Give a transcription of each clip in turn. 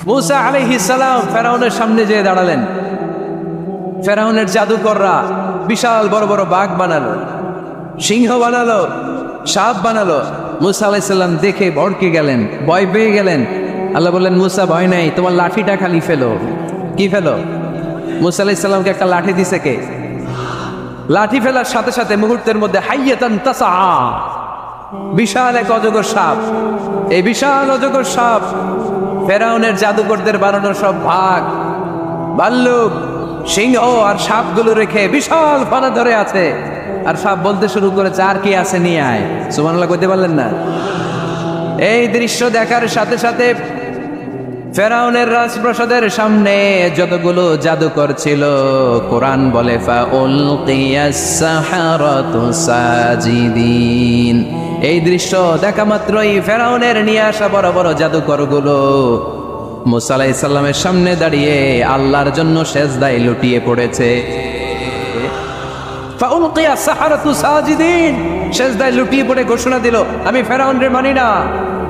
মূসা আলাইহিস সালাম ফেরাউনের সামনে যেয়ে দাঁড়ালেন। ফেরাউনের জাদুকররা বিশাল বড় বড় বাঘ বানালো, সিংহ বানালো, সাপ বানালো। মূসা আলাইহিস সালাম দেখে ভড়কে গেলেন, ভয় পেয়ে গেলেন। আল্লাহ বললেন, মূসা ভয় নাই, তোমার লাঠিটা খালি ফেলো। কি ফেলো? মূসা আলাইহিস সালামকে একটা লাঠি দিছে কে? লাঠি ফেলার সাথে সাথে মুহূর্তের মধ্যে হাইয়াতান তাসআ, বিশাল এক অজগর সাপ। এই বিশাল অজগর সাপ ফেরাউনের জাদুকরদের বানানো সব বাঘ, ভাল্লুক, সিংহ আর সাপগুলো রেখে বিশাল ফানা ধরে আছে। আর সাপ বলতে শুরু করেছে, আর কি আছে নিয়ে আয়। সুবহানাল্লাহ কইতে পারলেন না? এই দৃশ্য দেখার সাথে সাথে ফেরাউনের রাজপ্রাসাদের সামনে যতগুলো জাদুকর ছিল, কোরআন বলে ফাউলকিয়াস সাহারাতু সাজিদিন। এই দৃশ্য দেখা মাত্রই ফেরাউনের নিয়ে আসা বড় বড় জাদুকরগুলো মূসা আলাইহিস সালামের সামনে দাঁড়িয়ে আল্লাহর জন্য সেজদায় লুটিয়ে পড়েছে। ফাউলকিয়াস সাহারাতু সাজিদিন, সেজদায় লুটিয়ে পড়ে ঘোষণা দিল, আমি ফেরাউনরে মানি না,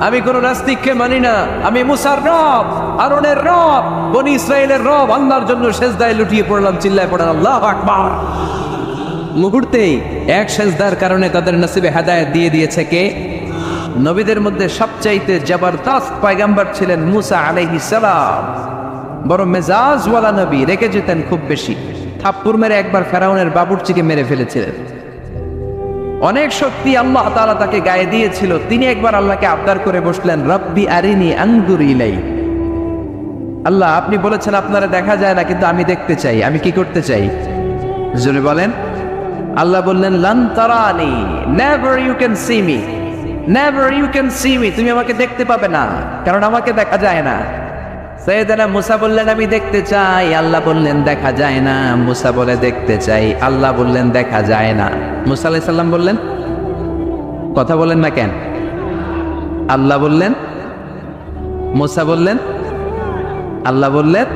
আমি কোন নাস্তিককে মানি না, আমি মুসার রব, হারুনের রব, বনি ইসরাইলের রব, আল্লাহর জন্য সেজদায় লুটিয়ে পড়লাম। চিল্লায় পড়েন আল্লাহু আকবার। মুহূর্তেই এক সেজদার কারণে তাদের নসিবে হেদায়েত দিয়ে দিয়েছে কে? নবীদের মধ্যে সবচাইতে জবরদস্ত পয়গম্বর ছিলেন মূসা আলাইহিস সালাম। বড় মেজাজওয়ালা নবী, রেখে যেতেন খুব বেশি। থাপ্পড় মেরে একবার ফেরাউনের বাবুর্চিকে মেরে ফেলেছিলেন। অনেক শক্তি আল্লাহ তাআলা তাকে গায়ে দিয়েছিল। তিনি একবার আল্লাহকে আবদার করে বসলেন, রব্বি আরিনি আনজুর ইলাই। আল্লাহ, আপনি বলেছেন আপনারা দেখা যায় না, কিন্তু আমি দেখতে চাই। আমি কি করতে চাই? জোরে বলেন। আল্লাহ বললেন, লান তারানি, never you can see me, never you can see me. তুমি আমাকে দেখতে পাবে না, কারণ আমাকে দেখা যায় না। সাইয়েদনা মূসা বললেন, আমি দেখতে চাই। আল্লাহ বললেন, দেখা যায় না। মূসা বলে, দেখতে চাই। আল্লাহ বললেন, দেখা যায় না। মূসা আলাইহিস সালাম বললেন, কথা বলেন না কেন? আল্লাহ বললেন, মূসা বললেন, আল্লাহ বললেন।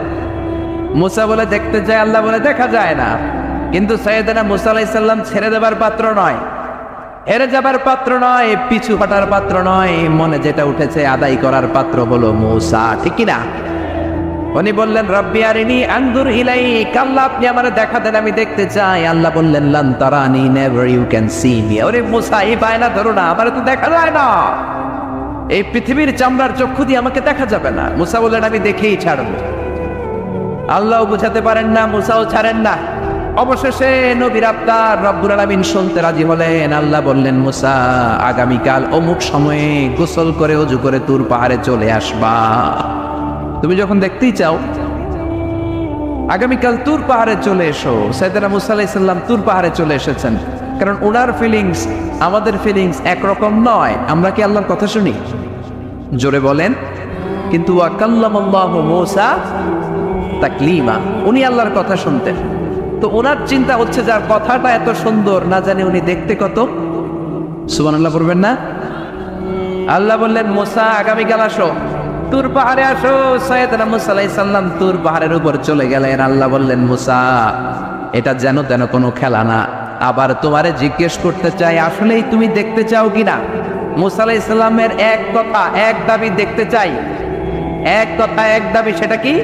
মূসা বলে দেখতে চাই, আল্লাহ বলে দেখা যায় না। কিন্তু সাইয়েদনা মূসা আলাইহিস সালাম ছেড়ে দেবার পাত্র নয়, হেরে যাবার পাত্র নয়, পিছু হটার পাত্র নয়। মনে যেটা উঠেছে আদায় করার পাত্র হলো মূসা, ঠিক কি না? উনি বললেন, রব্বি আরিনি আনজুর ইলাইক। আল্লাহ, আপনি আমারে দেখা দেন, আমি দেখতে চাই। আল্লাহ বললেন, লান তারানি, never you can see me. ওরে মূসা, এই বায়না ধরো না, আমারে তো দেখা যায় না। এই পৃথিবীর চামড়ার চক্ষু দিয়ে আমাকে দেখা যাবে না। মূসা বললেন, আমি দেখেই ছাড়বো। আল্লাহও বুঝাতে পারেন না, মূসাও ছাড়েন না। অবশেষে নবীর আবদার রব্বুল আলামিন শুনতে রাজি হলেন। আল্লাহ বললেন, মূসা, আগামীকাল অমুক সময়ে গোসল করে ওযু করে তুর পাহাড়ে চলে আসবা। তুমি যখন দেখতেই চাও, আগামীকাল তুর পাহাড়ে চলে এসো। সাইয়েদনা মূসা আলাইহিস সালাম তুর পাহাড়ে চলে এসেছেন, কারণ ওনার ফিলিংস আমাদের ফিলিংস একরকম নয়। আমরা কি আল্লাহর কথা শুনি? জোরে বলেন। কিন্তু ওয়া কাল্লামাল্লাহু মূসা তাকলিমা, উনি আল্লাহর কথা শুনতেন। তো ওনার চিন্তা হচ্ছে, যার কথাটা এত সুন্দর, না জানি উনি দেখতে কত। সুবহানাল্লাহ পড়বেন না? আল্লাহ বললেন, মূসা, আগামীকাল আসো, তুর পাহাড়ে আসো। সাইয়েদনা মূসা আলাইহিস সালাম তুর পাহাড়ের উপর চলে গেলেন। আল্লাহ বললেন, মূসা, এটা যেন তেন কোনো খেলা না। আবার তোমারে জিজ্ঞেস করতে চাই, আসলেই তুমি দেখতে চাও কিনা? মূসা আলাইহিস সালামের এক কথা এক দাবি, দেখতে চাই। এক কথা এক দাবি, সেটা কি?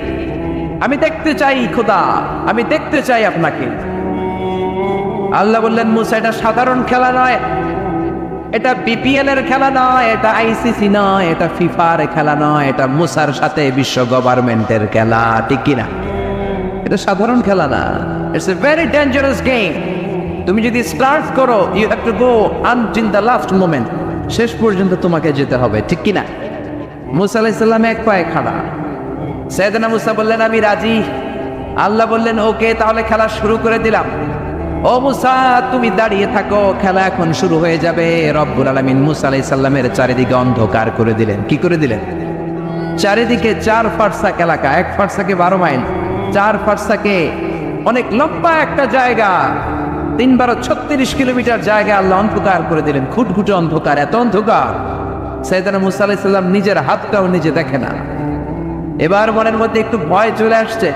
আমি দেখতে চাই খোদা, আমি দেখতে চাই আপনাকে। আল্লাহ বললেন, মূসা, এটা সাধারণ খেলা নয়, এটা বিপিএল এর খেলা নয়, এটা আইসিসি নয়, এটা ফিফার খেলা নয়, এটা মূসার সাথে বিশ্ব গভর্নমেন্টের খেলা, ঠিক কিনা? এটা সাধারণ খেলা না। It's a very dangerous game. তুমি যদি স্টার্ট করো, you have to go until the last moment. শেষ পর্যন্ত তোমাকে যেতে হবে, ঠিক কিনা? মূসা আলাইহিস সালাম এক পায়ে খাড়া। সাইয়েদনা মূসা বললেন, আমি রাজি। আল্লাহ বললেন, ওকে, তাহলে খেলা শুরু করে দিলাম। ও মূসা, তুমি দাঁড়িয়ে থাকো, খেলা এখন শুরু হয়ে যাবে। রব্বুল আলামিন মূসা আলাইহিস সালামের চারিদিকে অন্ধকার করে দিলেন। কি করে দিলেন? চারিদিকে 4 ফারসাক এলাকা, 1 ফারসাকে 12 মাইল, 4 ফারসাকে অনেক লম্বা একটা জায়গা, 3 × 36 কিলোমিটার জায়গা আল্লাহ অন্ধকার করে দিলেন। খুটখুটে অন্ধকার, এত অন্ধকার সাইয়েদনা মূসা আলাইহিস সালাম নিজের হাতটাও নিজে দেখে না। এবার মনের মধ্যে একটু ভয় চলে আসছে,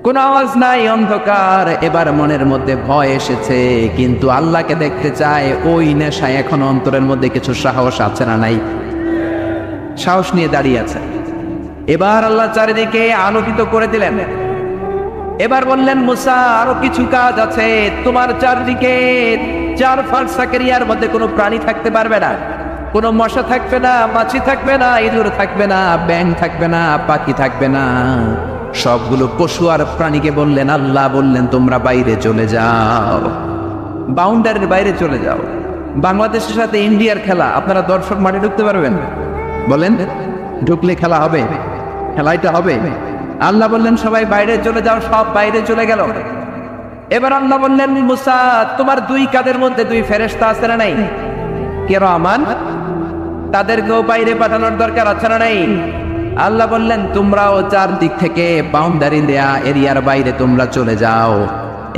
কোন আওয়াজ নাই, অন্ধকার। এবার মনের মধ্যে ভয় এসেছে, কিন্তু আল্লাহকে দেখতে চায়। ওই নেশায় এখন অন্তরের মধ্যে কিছু সাহস আছে না নাই? সাহস নিয়ে দাঁড়িয়ে আছে। এবার আল্লাহ চারিদিকে আলোকিত করে দিলেন। এবার বললেন, মুসা আরো কিছু কাজ আছে, তোমার চারদিকে 4 ফারসাক এরিয়ার মধ্যে কোনো প্রাণী থাকতে পারবে না, কোনো মশা থাকবে না, মাছি থাকবে না, ইঁদুর থাকবে না, ব্যাঙ থাকবে না, পাখি থাকবে না। সবগুলো পশু আর প্রাণীকে বললেন, আল্লাহ বললেন তোমরা বাইরে চলে যাও, বাউন্ডারির বাইরে চলে যাও। বাংলাদেশের সাথে ইন্ডিয়ার খেলা, আপনারা দর্শক মাঠে ঢুকতে পারবেন? বলেন, ঢুকলে খেলা হবে? খেলাইটা হবে? আল্লাহ বললেন সবাই বাইরে চলে যাও, সব বাইরে চলে গেল। এবার আল্লাহ বললেন, মুসা তোমার 2 কাঁধের মধ্যে 2 ফেরেশতা আছে না নাই? কিরামান, তাদেরকেও বাইরে পাঠানোর দরকার আছে না নাই? আল্লাহ বললেন তোমরাও 4 দিক থেকে বাউন্ডারি দেয়া এরিয়ার বাইরে তোমরা চলে যাও।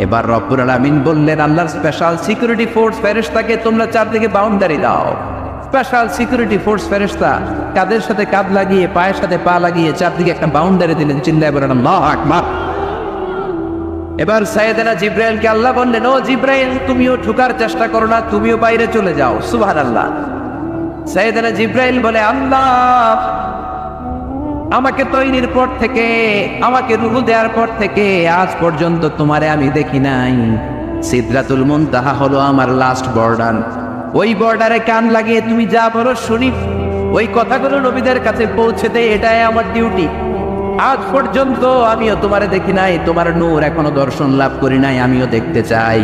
এবার রব্বুল আলামিন বললেন, আল্লাহর স্পেশাল সিকিউরিটি ফোর্স ফেরেশতাকে তোমরা 4 দিকে বাউন্ডারি দাও। স্পেশাল সিকিউরিটি ফোর্স ফেরেশতা কাদের সাথে কাঁধ লাগিয়ে, পায়ের সাথে পা লাগিয়ে 4 দিকে একটা বাউন্ডারি দিলেন। চিল্লায় বলেন আল্লাহু আকবার। এবার সাইয়েদনা জিব্রাইলকে আল্লাহ বললেন, ও জিব্রাইল তুমিও ঢোকার চেষ্টা করো না, তুমিও বাইরে চলে যাও। সুবহানাল্লাহ। সাইয়েদনা জিব্রাইল বলে, আল্লাহ আমাকে তৈরির পর থেকে, আমাকে রূহ দেওয়ার পর থেকে আজ পর্যন্ত তোমারে আমি দেখি নাই। সিদরাতুল মুনতাহা হলো আমার লাস্ট বর্ডার। ওই বর্ডারে কান লাগিয়ে তুমি যা বলো শুনি, ওই কথাগুলো নবীদের কাছে পৌঁছে দেয়, এটাই আমার ডিউটি। আজ পর্যন্ত আমিও তোমারে দেখি নাই, তোমার নূর এখনো দর্শন লাভ করি নাই, আমিও দেখতে চাই।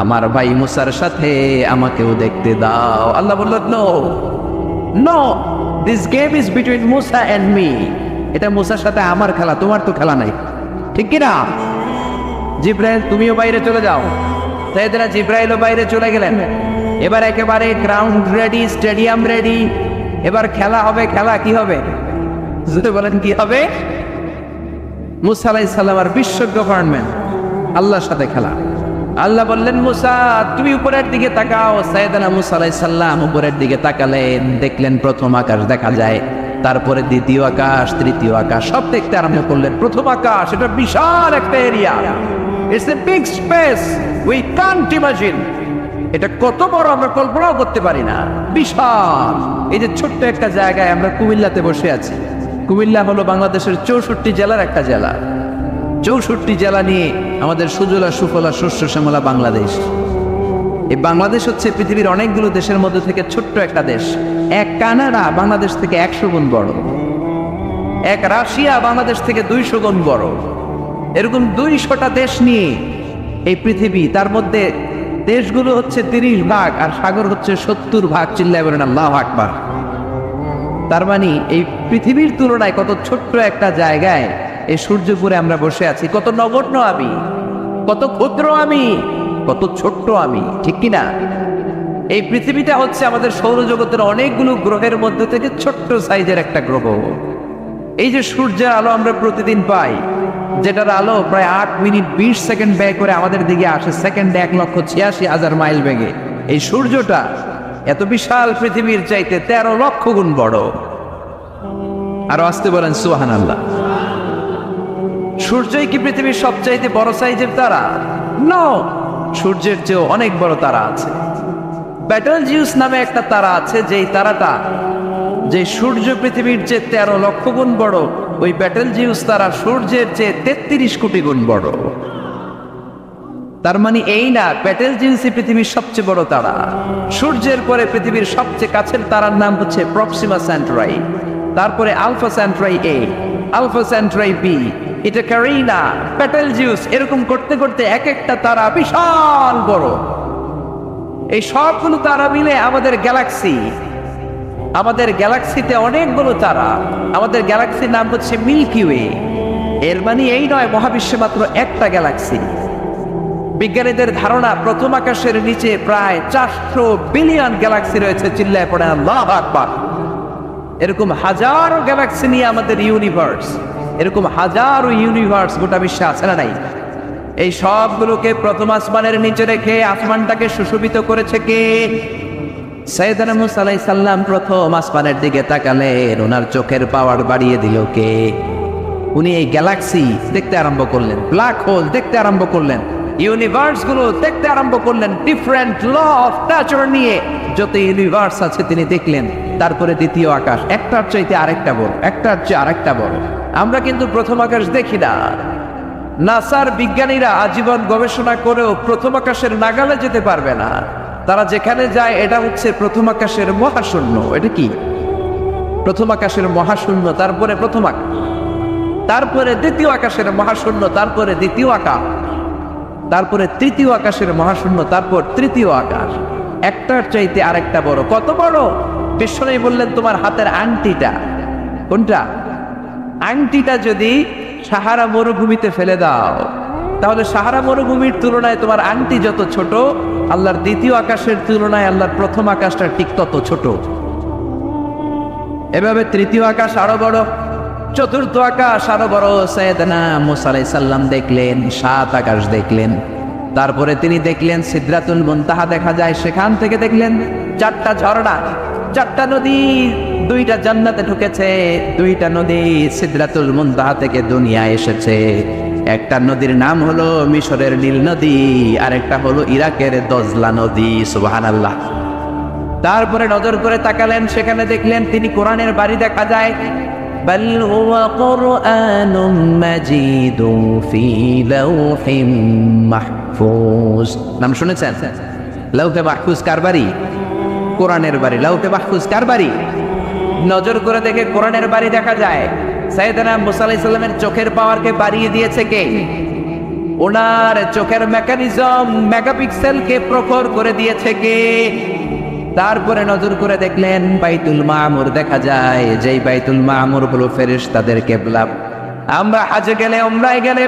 আমার ভাই মুসার সাথে আমাকেও দেখতে দাও। আল্লাহ বলল, no no, this game is between Musa and me. এটা মুসার সাথে আমার খেলা, তোমার তো খেলা নাই, ঠিক কিনা? জিব্রাইল তুমিও বাইরে চলে যাও। সাইয়েদনা জিব্রাইলও বাইরে চলে গেলেন। এবার একেবারে গ্রাউন্ড রেডি, স্টেডিয়াম রেডি। এবার খেলা হবে। খেলা কি হবে? যদি বলেন কি হবে? মুসা আলাইহিস সালাম আর বিশ্ব গভর্নমেন্ট, আল্লাহর সাথে খেলা। আল্লাহ বললেন, মুসা তুমি উপরের দিকে তাকাও। সাইয়েদনা মুসা আলাইহিস সালাম উপরের দিকে তাকালেন, দেখলেন প্রথম আকাশ দেখা যায়, তারপরে দ্বিতীয় আকাশ, তৃতীয় আকাশ, সব দেখতে আরম্ভ করলেন। প্রথম আকাশ, এটা বিশাল একটা area, it's a big space, we can't imagine. এটা কত বড় আমরা কল্পনাও করতে পারি না, বিশাল। এই যে ছোট্ট একটা জায়গায় আমরা কুমিল্লাতে বসে আছি। কুমিল্লা হলো বাংলাদেশের 64 জেলার একটা জেলা। 64 জেলা নিয়ে আমাদের সুজলা সুফলা শস্য শ্যামলা বাংলাদেশ। এই বাংলাদেশ হচ্ছে পৃথিবীর অনেকগুলো দেশের মধ্যে থেকে ছোট্ট একটা দেশ। এক কানাডা বাংলাদেশ থেকে 100 গুণ বড়, এক রাশিয়া বাংলাদেশ থেকে 200 গুণ বড়। এরকম 200টা দেশ নিয়ে এই পৃথিবী, তার মধ্যে দেশগুলো হচ্ছে 30 ভাগ আর সাগর হচ্ছে 70 ভাগ। চিল্লায় বলেন আল্লাহু আকবার। তার মানে এই পৃথিবীর তুলনায় কত ছোট্ট একটা জায়গায় এই সূর্যপুরে আমরা বসে আছি। কত নগণ্য আমি, কত ক্ষুদ্র আমি, কত ছোট্ট আমি, ঠিক কিনা? এই পৃথিবীটা হচ্ছে আমাদের সৌরজগতের অনেকগুলো গ্রহের মধ্যে থেকে ছোট্ট সাইজের একটা গ্রহ। এই যে সূর্যের আলো আমরা প্রতিদিন পাই, যেটার আলো প্রায় 8 মিনিট 20 সেকেন্ড ব্যয় করে আমাদের দিকে আসে, সেকেন্ডে 1,86,000 মাইল বেগে। এই সূর্যটা এত বিশাল পৃথিবীর চাইতে 13 লক্ষ গুণ বড়। আর আসতে বলেন সুবহানাল্লাহ। সূর্যই কি পৃথিবীর সবচাইতে বড় সাইজের তারা? নো, সূর্যের চেয়েও অনেক বড় তারা আছে। ব্যাটেলজিউস নামে একটা তারা আছে, যেই তারাটা, যে সূর্য পৃথিবীর চেয়ে 13 লক্ষ গুণ বড়, ওই ব্যাটেলজিউস তারা সূর্যের চেয়ে 33 কোটি গুণ বড়। তার মানে এই না ব্যাটেলজিউসই পৃথিবীর সবচেয়ে বড় তারা। সূর্যের পরে পৃথিবীর সবচেয়ে কাছের তারার নাম হচ্ছে প্রক্সিমা সেন্টরাই, তারপরে আলফা সেন্টরাই এ, আলফা সেন্টরাই বি, এটা ক্যারিনা, ব্যাটেলজিউস, এরকম করতে করতে এক একটা তারা বিশাল বড়। এই সবগুলো তারা মিলে আমাদের গ্যালাক্সি। আমাদের গ্যালাক্সিতে অনেকগুলো তারা। আমাদের গ্যালাক্সির নাম হচ্ছে মিল্কি ওয়ে। এর মানে এই নয় মহাবিশ্বে মাত্র একটা গ্যালাক্সি। বিজ্ঞানীদের ধারণা প্রথম আকাশের নিচে প্রায় 400 বিলিয়ন গ্যালাক্সি রয়েছে। চিল্লায় পড়ে আল্লাহু আকবার। এরকম হাজারো গ্যালাক্সি নিয়ে আমাদের ইউনিভার্স, এরকম হাজারো ইউনিভার্স গোটা বিশ্বে আছে না নাই? এই সবগুলোকে প্রথম আসমানের নিচে রেখে আসমানটাকে সুশোভিত করেছে কে? সাইয়েদনা মুসা আলাইহিস সালাম প্রথম আসমানের দিকে তাকালেন, ওনার চোখের পাওয়ার বাড়িয়ে দিল কে? উনি এই গ্যালাক্সি দেখতে আরম্ভ করলেন, ব্ল্যাক হোল দেখতে আরম্ভ করলেন। ইউনিভার্স গুলো দেখতে আরম্ভ করলেন, ডিফারেন্ট ল অফ নেচার নিয়ে যত ইউনিভার্স আছে তিনি দেখলেন। তারপরে দ্বিতীয় আকাশ, একটার চাইতে আরেকটা বড়, একটার চেয়ে আরেকটা বড়। আমরা কিন্তু প্রথম আকাশ দেখি না। নাসার বিজ্ঞানীরা আজীবন গবেষণা করেও প্রথম আকাশের নাগালে যেতে পারবে না। তারা যেখানে যায় এটা হচ্ছে প্রথম আকাশের মহাশূন্য। এটা কি? প্রথম আকাশের মহাশূন্য, তারপরে প্রথম আকাশ, তারপরে দ্বিতীয় আকাশের মহাশূন্য, তারপরে দ্বিতীয় আকাশ, তারপরে তৃতীয় আকাশের মহাশূন্য, তারপর তৃতীয় আকাশ। একটার চাইতে আরেকটা বড়। কত বড়? বিশ্বনবী বললেন তোমার হাতের আংটিটা, কোনটা? আংটিটা যদি সাহারা মরুভূমিতে ফেলে দাও, তাহলে সাহারা মরুভূমির তুলনায় তোমার আংটি যত ছোট, আল্লাহর দ্বিতীয় আকাশের তুলনায় আল্লাহর প্রথম আকাশটা ঠিক তত ছোট। এভাবে তৃতীয় আকাশ আরো বড়, চতুর্থ আকাশ আরো বড়। সাইয়েদনা মুসা আলাইহিস সালাম দেখলেন, 7 আকাশ দেখলেন। তারপরে তিনি দেখলেন সিদরাতুল মুনতাহা দেখা যায়, সেখান থেকে দেখলেন 4টা ঝর্ণা, 4টা নদী। 2টা জান্নাতে ঢুকেছে, 2টা নদী সিদরাতুল মুনতাহা থেকে দুনিয়ায় এসেছে। একটা নদীর নাম হলো মিশরের নীল নদী, আর একটা হলো ইরাকের দজলা নদী। সুবহানাল্লাহ। তারপরে নজর করে তাকালেন, সেখানে দেখলেন তিনি কোরআনের বাড়ি দেখা যায়। বাল হুয়া কুরআনুম মাজিদুন ফি লাওহিম মাহফুজ। নাম শুনেছেন? লাওহে মাহফুজ কার বাড়ি? কোরআনের বাড়ি। লাওহে মাহফুজ কার বাড়ি? নজর করে দেখে কোরআনের বাড়ি দেখা যায়। সাইয়েদনা মুসা আলাইহিস সালামের চোখের পাওয়ারকে বাড়িয়ে দিয়েছে কে? ওনার চোখের মেকানিজম, মেগাপিক্সেলকে প্রখর করে দিয়েছে কে? তারপরে নজর করে দেখলেন বাইতুল মামুর দেখা যায়, যেই বাইতুল মামুর হলো ফেরেশতাদের কিবলা। আমরা হাজে গেলে, উমরায় গেলে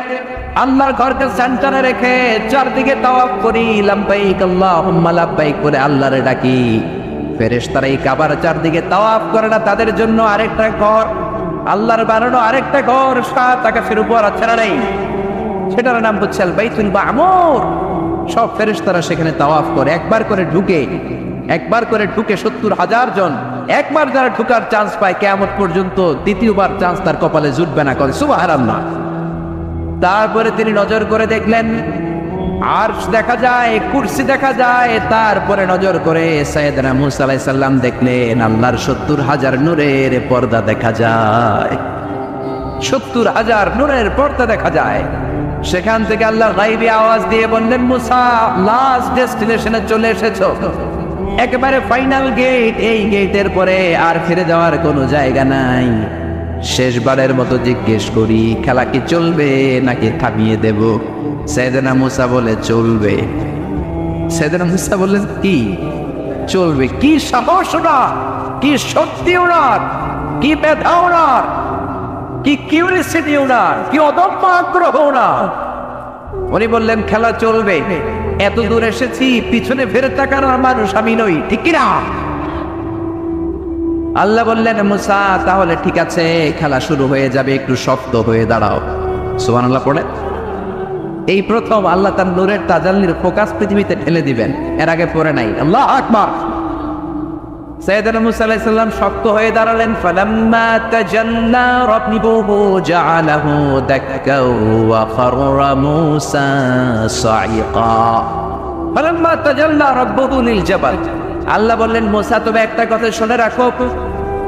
আল্লাহর ঘরকে সেন্টারে রেখে চারদিকে তাওয়াফ করি, লাব্বাইক আল্লাহুম্মা লাব্বাইক করে আল্লাহরে ডাকি। ফেরেশতারা এই কাবার চারদিকে তাওয়াফ করে না, তাদের জন্য আরেকটা ঘর, আল্লাহর বানানো আরেকটা ঘর 7 আকাশের উপর আছে না নেই? সেটার নাম হচ্ছে আল বাইতুল মামুর। সব ফেরেশতারা সেখানে তাওয়াফ করে, একবার করে ঢুকে 70,000 জন। একবার যারা ঢুকার চান্স পায় কিয়ামত পর্যন্ত দ্বিতীয়বার চান্স তার কপালে জুটবে না। করে সুবহানাল্লাহ। তারপরে তিনি নজর করে দেখলেন আরশ দেখা যায়, কুরসি দেখা যায়। তারপরে নজর করে সাইয়েদনা মুসা আলাইহিস সালাম দেখলেন আল্লাহর 70,000 নূরের পর্দা দেখা যায়। 70,000 নূরের পর্দা দেখা যায়। সেখান থেকে আল্লাহ গায়বী আওয়াজ দিয়ে বললেন, মুসা লাস্ট ডেস্টিনেশনে চলে এসেছো, একেবারে ফাইনাল গেট। এই গেটের পরে আর ফিরে যাওয়ার কোনো জায়গা নাই। শেষবারের মতো জিজ্ঞেস করি, খেলা কি চলবে নাকি থামিয়ে দেব? সাইয়েদনা মুসা বলে চলবে। সাইয়েদনা মুসা বললেন কি চলবে? কি সাহস ওনার, কি শক্তি ওনার, কি মেধা ওনার, কি কিউরিসিটি ওনার, কি অদম্য আগ্রহ ওনার। উনি বললেন খেলা চলবে। এত দূর এসেছি, পিছনে ফিরে তাকানোর মানুষ আমি নই, ঠিক কিনা? আল্লাহ বললেন মুসা তাহলে ঠিক আছে, খেলা শুরু হয়ে যাবে, একটু শক্ত হয়ে দাঁড়াও। সুবহানাল্লাহ পড়ে। এই প্রথম আল্লাহ তার নূরের তাজাল্লির ফোকাস পৃথিবীতে ঠেলে দিবেন, এর আগে পড়ে নাই। আল্লাহু আকবার। সাইয়েদনা মুসা আলাইহিস সালাম শক্ত হয়ে দাঁড়ালেন। ফালাম্মা তাজাল্লা রাব্বুহু জাআলাহু দাক্কা ওয়া খাররা মুসা সাইকা। ফালাম্মা তাজাল্লা রাব্বুহু লিল জাবাল। আল্লাহ বললেন মুসা তুমি একটা কথা শুনে রাখো,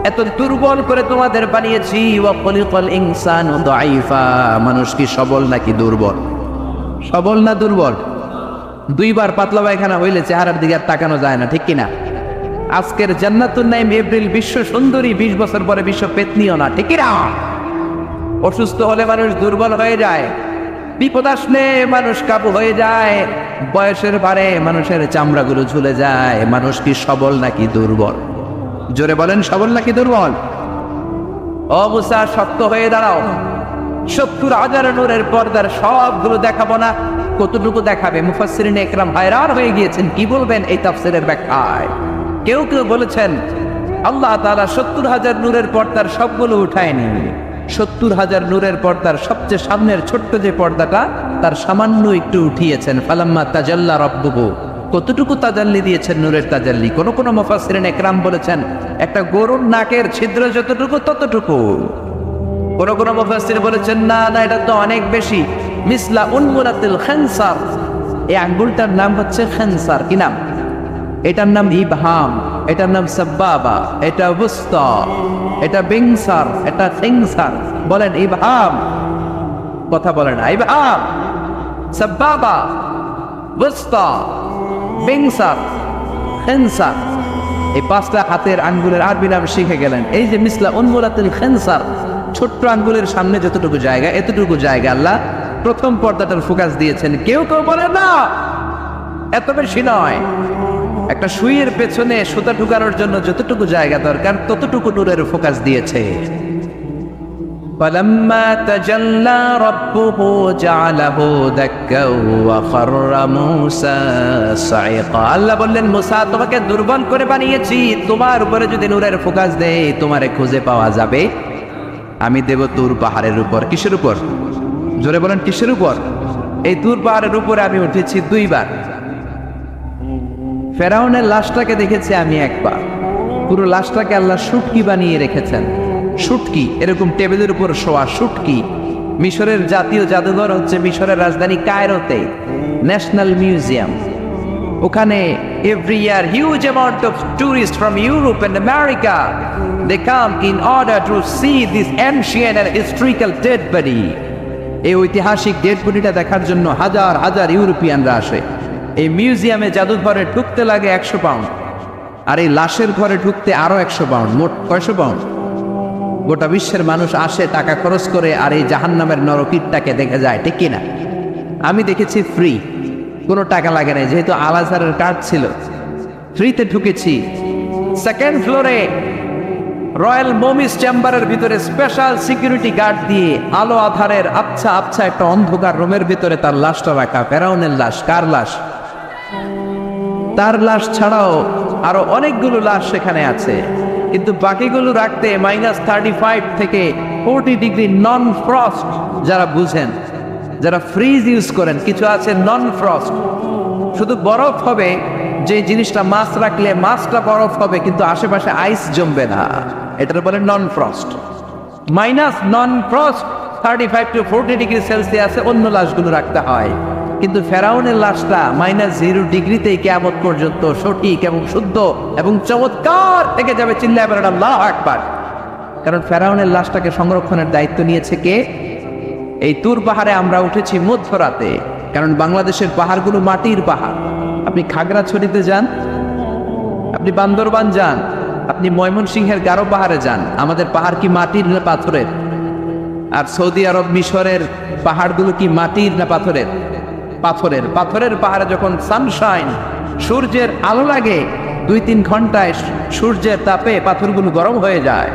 এত দুর্বল করে তোমাদের বানিয়েছি। ওয়া খলিকাল ইনসানু দাঈফা। মানুষ কি সবল নাকি দুর্বল? সবল না দুর্বল? 2 বার পাতলা পায়খানা হইলে চেহারার দিকে আর তাকানো যায় না, ঠিক কিনা? আজকের জান্নাতুন নাইম এপ্রিল বিশ্ব সুন্দরী, 20 বছর পরে বিশ্ব পেতনিও না, ঠিক কিনা? অসুস্থ হলে মানুষ দুর্বল হয়ে যায়, বিপদ আসলে মানুষ কাবু হয়ে যায়, বয়সের ভারে মানুষের চামড়াগুলো ঝুলে যায়। মানুষ কি সবল নাকি দুর্বল? জোরে বলেন, সবল নাকি দুর্বল? ও মুসা শক্ত হয়ে দাঁড়াও। 70,000 নূরের পর্দার সবগুলো দেখাবো না, কতটুকু দেখাবে? মুফাসসিরিন ইকরাম হায়রান হয়ে গিয়েছেন, কি বলবেন এই তাফসীরের ব্যাখ্যায়। কেউ কেউ বলেছেন আল্লাহ তাআলা 70,000 নূরের পর্দার সবগুলো উঠায়নি। 70,000 নূরের পর্দার সবচেয়ে সামনের ছোট্ট যে পর্দাটা, তার সামান্য একটু উঠিয়েছেন। ফালাম্মা তাজাল্লা রাব্বুহু। কতটুকু তাজাল্লি দিয়েছেন নূরের তাজাল্লি? কোন কোন মুফাসসিরিন ইকরাম বলেছেন একটা গরুর নাকের ছিদ্র যতটুকু ততটুকু। কোন কোন মুফাসসির বলেছেন না না, এটা তো অনেক বেশি। মিসলা উনমুলাতিল খানসার, এই আঙ্গুলটার নাম হচ্ছে খেনসার। কি নাম? এটার নাম ইবহাম, এটার নাম সাব্বাবা, এটা বুস্তা, এটা বিংসার, এটা সিংসার। বলেন ইবহাম, কথা বলেন না। ইবহাম, সাব্বাবা, বুস্তা, বিংসার, খেনসার, এই পাঁচটা হাতের আঙ্গুলের আরবি নাম শিখে গেলেন। এই যে মিসলা উনমুলাতুল খেনসার, ছোট্ট আঙ্গুলের সামনে যতটুকু জায়গা, এতটুকু জায়গা আল্লাহ প্রথম পর্দাটার ফোকাস দিয়েছেন। কেউ কেউ বলে না এত বেশি নয়, একটা সুইয়ের পেছনে সুতা ঢুকানোর জন্য যতটুকু জায়গা দরকার ততটুকু নূরের ফোকাস দিয়েছে। فَلَمَّا تَجَلَّى رَبُّهُ جَعَلَهُ دَكًّا وَخَرَّ مُوسَى صَعِقًا। আল্লাহ বললেন, মুসা তোমাকে দুর্বল করে বানিয়েছি, তোমার উপরে যদি নূরের ফোকাস দেই তোমারে খুঁজে পাওয়া যাবে। আমি দেব তুর পাহাড়ের উপর। কিসের উপর? জোরে বলেন, কিসের উপর? এই তুর পাহাড়ের উপরে আমি উঠেছি দুইবার। ফেরাউনের লাশটাকে দেখেছি আমি একবার। পুরো লাশটাকে আল্লাহ শুটকি বানিয়ে রেখেছেন। শুটকি, এরকম টেবিলের উপর শোয়া শুটকি। মিশরের জাতীয় জাদুঘর হচ্ছে মিশরের রাজধানী কায়রোতে, ন্যাশনাল মিউজিয়াম। ওখানে every year huge amount of tourist from Europe and America they come in order to see this ancient and historical dead body. এই ঐতিহাসিক ডেড বডিটা দেখার জন্য হাজার হাজার ইউরোপিয়ানরা আসে। এই মিউজিয়ামে জাদুঘরে ঢুকতে লাগে 100 পাউন্ড, আর এই লাশের ঘরে ঢুকতে আরো 100 পাউন্ড, মোট 900 পাউন্ড। গোটা বিশ্বের মানুষ আসে টাকা খরচ করে আর এই জাহান্নামের নরকীটটাকে দেখে যায়, ঠিক কিনা? আমি দেখেছি ফ্রি, কোনো টাকা লাগে না, যেহেতু আল আজহারের কার্ড ছিল, ফ্রিতে ঢুকেছি। সেকেন্ড ফ্লোরে রয়্যাল মমিস চেম্বারের ভিতরে স্পেশাল সিকিউরিটি গার্ড দিয়ে আলো আধারের আবছা আবছা একটা অন্ধকার রুমের ভিতরে তার লাশটা রাখা। ফেরাউনের লাশ। কার লাশ? তার লাশ ছাড়াও আরো অনেকগুলো লাশ সেখানে আছে, কিন্তু বাকিগুলো রাখতে -35 থেকে 40 ডিগ্রি নন ফ্রস্ট। যারা বুঝেন, যারা ফ্রিজ ইউজ করেন, কিছু আছে নন ফ্রস্ট, শুধু বরফ হবে, যে জিনিসটা মাছ রাখলে মাছটা বরফ হবে কিন্তু আশেপাশে আইস জমবে না, এটার বলে non frost. Non frost 35 to 40 degree সেলসিয়াসে অন্য লাশগুলো রাখতে হয়, কিন্তু ফেরাউনের লাশটা -0 ডিগ্রিতেই কিয়ামত পর্যন্ত সঠিক এবং শুদ্ধ এবং চমৎকার থেকে যাবে। চিল্লায় বলেন আল্লাহু আকবার। কারণ ফেরাউনের লাশটাকে সংরক্ষণের দায়িত্ব নিয়েছে কে? এই তুর পাহাড়ে আমরা উঠেছি মধ্যরাতে, কারণ বাংলাদেশের পাহাড়গুলো মাটির পাহাড়। আপনি খাগড়াছড়িতে যান, আপনি বান্দরবান যান, আপনি ময়মনসিংহের গারো পাহাড়ে যান, আমাদের পাহাড় কি মাটির না পাথরের? আর সৌদি আরব মিশরের পাহাড়গুলো কি মাটির না পাথরের? পাথরের। পাথরের পাহাড়ে যখন সানশাইন, সূর্যের আলো লাগে, 2-3 ঘন্টায় সূর্যের তাপে পাথরগুলো গরম হয়ে যায়।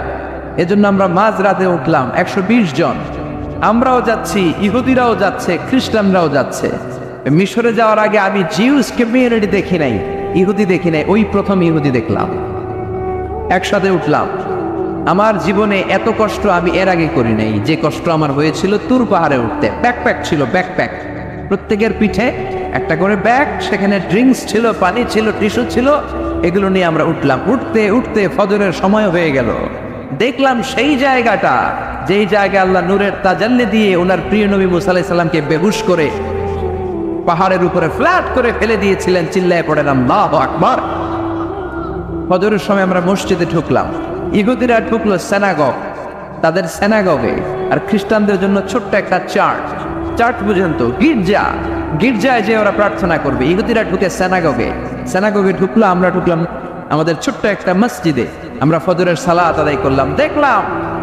এজন্য আমরা মাঝ রাতে উঠলাম 120 জন। আমরাও যাচ্ছি, ইহুদিরাও যাচ্ছে, খ্রিস্টানরাও যাচ্ছে। মিশরে যাওয়ার আগে আমি জিউস কমিউনিটি দেখি নাই, ইহুদি দেখি নাই, ওই প্রথম ইহুদি দেখলাম। একসাথে উঠলাম। আমার জীবনে এত কষ্ট আমি এর আগে করি নাই, যে কষ্ট আমার হয়েছিল তুর পাহাড়ে উঠতে। ব্যাকপ্যাক ছিল, ব্যাকপ্যাক, প্রত্যেকের পিঠে একটা করে ব্যাগ, সেখানে ড্রিঙ্কস ছিল, পানি ছিল, টিস্যু ছিল, এগুলো নিয়ে আমরা উঠলাম। উঠতে উঠতে ফজরের সময় হয়ে গেল। দেখলাম সেই জায়গাটা, যেই জায়গায় আল্লাহ নূরের তাজাল্লি দিয়ে ওনার প্রিয় নবী মুসা আলাইহিস সালামকে বেহুশ করে পাহাড়ের উপরে ফ্ল্যাট করে ফেলে দিয়েছিলেন। চিল্লায় পড়েন আল্লাহু আকবার। ফজরের সময় আমরা মসজিদে ঢুকলাম। ইহুদিরা ঢুকলো সিনাগগ, তাদের সিনাগগে, আর খ্রিস্টানদের জন্য ছোট্ট একটা চার্চ। চার্চ বুঝেন তো, গির্জা। গির্জায় যে ওরা প্রার্থনা করবে। ইহুদিরা ঢুকে সিনাগগে। সিনাগগে ঢুকলো, আমরা ঢুকলাম আমাদের ছোট্ট একটা মসজিদে। আমরা ফজরের সালাত আদায় করলাম। দেখলাম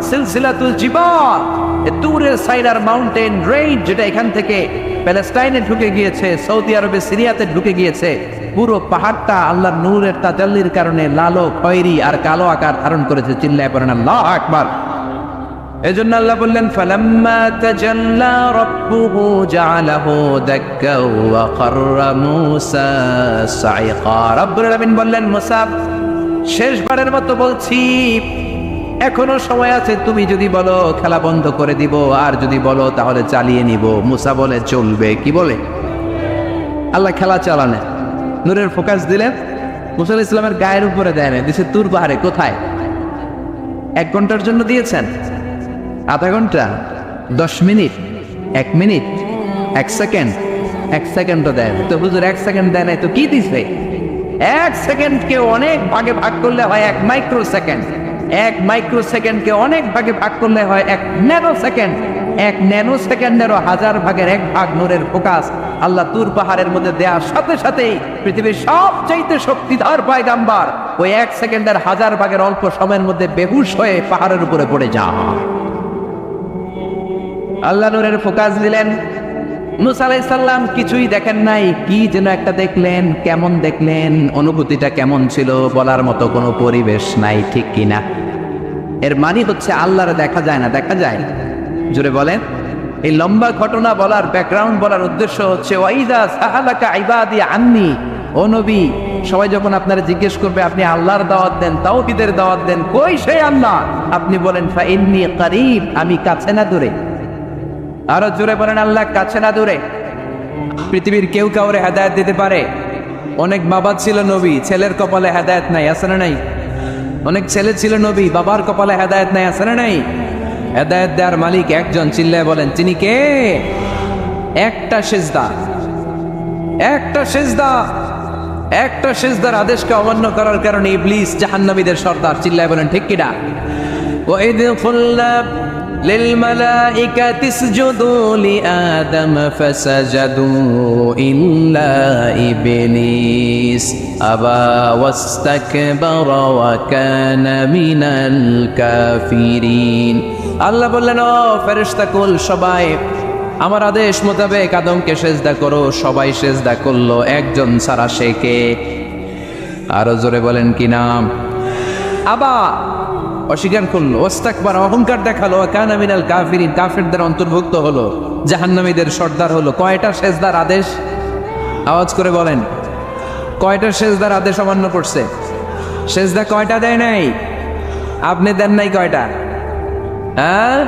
সিলসিলাতুল জিবাল, তুরের সাইনার মাউন্টেন রেঞ্জ, যেটা এখান থেকে প্যালেস্টাইনে ঢুকে গিয়েছে, সৌদি আরবে, সিরিয়াতে ঢুকে গিয়েছে। পুরো পাহাড়টা আল্লাহর নূরের তাজাল্লির কারণে লালো, খয়েরি আর কালো আকার ধারণ করেছে। চিল্লায় পড়েন আল্লাহু আকবার। এজন্য আল্লাহ বললেন, ফালাম্মা তাজাল্লা রাব্বুহু জাআলাহু দাক্কা ওয়া খাররা মূসা সাইকা। রব্বুল আলামিন বললেন, মুসা, শেষবারের মতো বলছি, এখনো সময় আছে, তুমি যদি বলো খেলা বন্ধ করে দিব, আর যদি বলো তাহলে চালিয়ে নিব। মুসা বলে চলবে। কি বলে? আল্লাহ খেলা চালানে, নূরের ফোকাস দিলেন। মুসা আলাইহিস সালামের গায়ের উপরে দেয় না, দিছে তুর পাহাড়ে। কোথায়? 1 ঘন্টার জন্য দিয়েছেন? আধা ঘন্টা? 10 মিনিট? 1 মিনিট? 1 সেকেন্ড? এক সেকেন্ডও দেয় না। তো হুজুর 1 সেকেন্ড দেয় নাই তো কি দিছে? 1 সেকেন্ডকে অনেক ভাগে ভাগ করলে হয় 1 মাইক্রো সেকেন্ড। 1 মাইক্রো সেকেন্ডকে অনেক ভাগে ভাগ করলে হয় 1 ন্যানো সেকেন্ড। 1 ন্যানো সেকেন্ডেরও 1000 ভাগের 1 ভাগ নূরের ফোকাস আল্লাহ তুর পাহাড়ের মধ্যে দেওয়ার সাথে সাথেই পৃথিবীর সবচাইতে শক্তিধর পয়গাম্বার ওই 1 সেকেন্ডের 1000 ভাগের অল্প সময়ের মধ্যে বেহুশ হয়ে পাহাড়ের উপরে পড়ে যায়। আল্লাহ নূরের ফোকাস দিলেন। মুসা আলাইহিস সালাম কিছুই দেখেন নাই, কি যেন একটা দেখলেন। কেমন দেখলেন, অনুভূতিটা কেমন ছিল বলার মতো কোনো পরিবেশ নাই, ঠিক কিনা? এর মানে হচ্ছে আল্লাহরে দেখা যায় না, দেখা যায়? জোরে বলেন। এই লম্বা ঘটনা বলার, ব্যাকগ্রাউন্ড বলার উদ্দেশ্য হচ্ছে ওয়াইদা সাহালাকা ইবাদি আন্নি, ও নবী, সবাই যখন আপনারা জিজ্ঞেস করবে আপনি আল্লাহর দাওয়াত দেন, তাওহীদের দাওয়াত দেন, কই সেই আল্লাহ? আপনি বলেন ফা ইন্নী করিব, আমি কাছে না দূরে। আরো জোরে বলেন আল্লাহ কাছে না দূরে। পৃথিবীর কেউ কাউরে হেদায়েত দিতে পারে? অনেক বাবা ছিল নবী, ছেলের কপালে হেদায়েত নাই, আছে না নাই? অনেক ছেলে ছিল নবী, বাবার কপালে হেদায়েত নাই, আছে না নাই? হেদায়েত দেওয়ার মালিক একজন, চিল্লায় বলেন তিনি কে? একটা সিজদা, একটা সিজদা, একটা সিজদার আদেশকে অমান্য করার কারণে ইবলিস জাহান্নামীদের সর্দার, চিল্লায় বলেন ঠিক কিনা? وَإِذْ قُلْنَا لِلْمَلَائِكَةِ اسْجُدُوا لِآدَمَ فَسَجَدُوا إِلَّا إِبْلِيسَ أَبَى وَاسْتَكْبَرَ وَكَانَ مِنَ الْكَافِرِينَ। আল্লাহ বললেন, ও ফেরেশতা কুল সবাই আমার আদেশ মোতাবেক আদমকে সেজদা করো। সবাই সেজদা করলো, একজন ছাড়া, সে কে? আরো জোরে বলেন কি নাম? আবা, অস্বীকার করলো, ওয়াস্তাকবার, অহংকার দেখালো, কানা মিনাল কাফিরিন, কাফিরদের অন্তর্ভুক্ত হলো, জাহান্নামীদের সর্দার হলো। কয়টা সেজদার আদেশ? আওয়াজ করে বলেন, কয়টা সেজদার আদেশ অমান্য করছে? সেজদা কয়টা দেয় নাই? আপনি দেন নাই কয়টা? হ্যাঁ,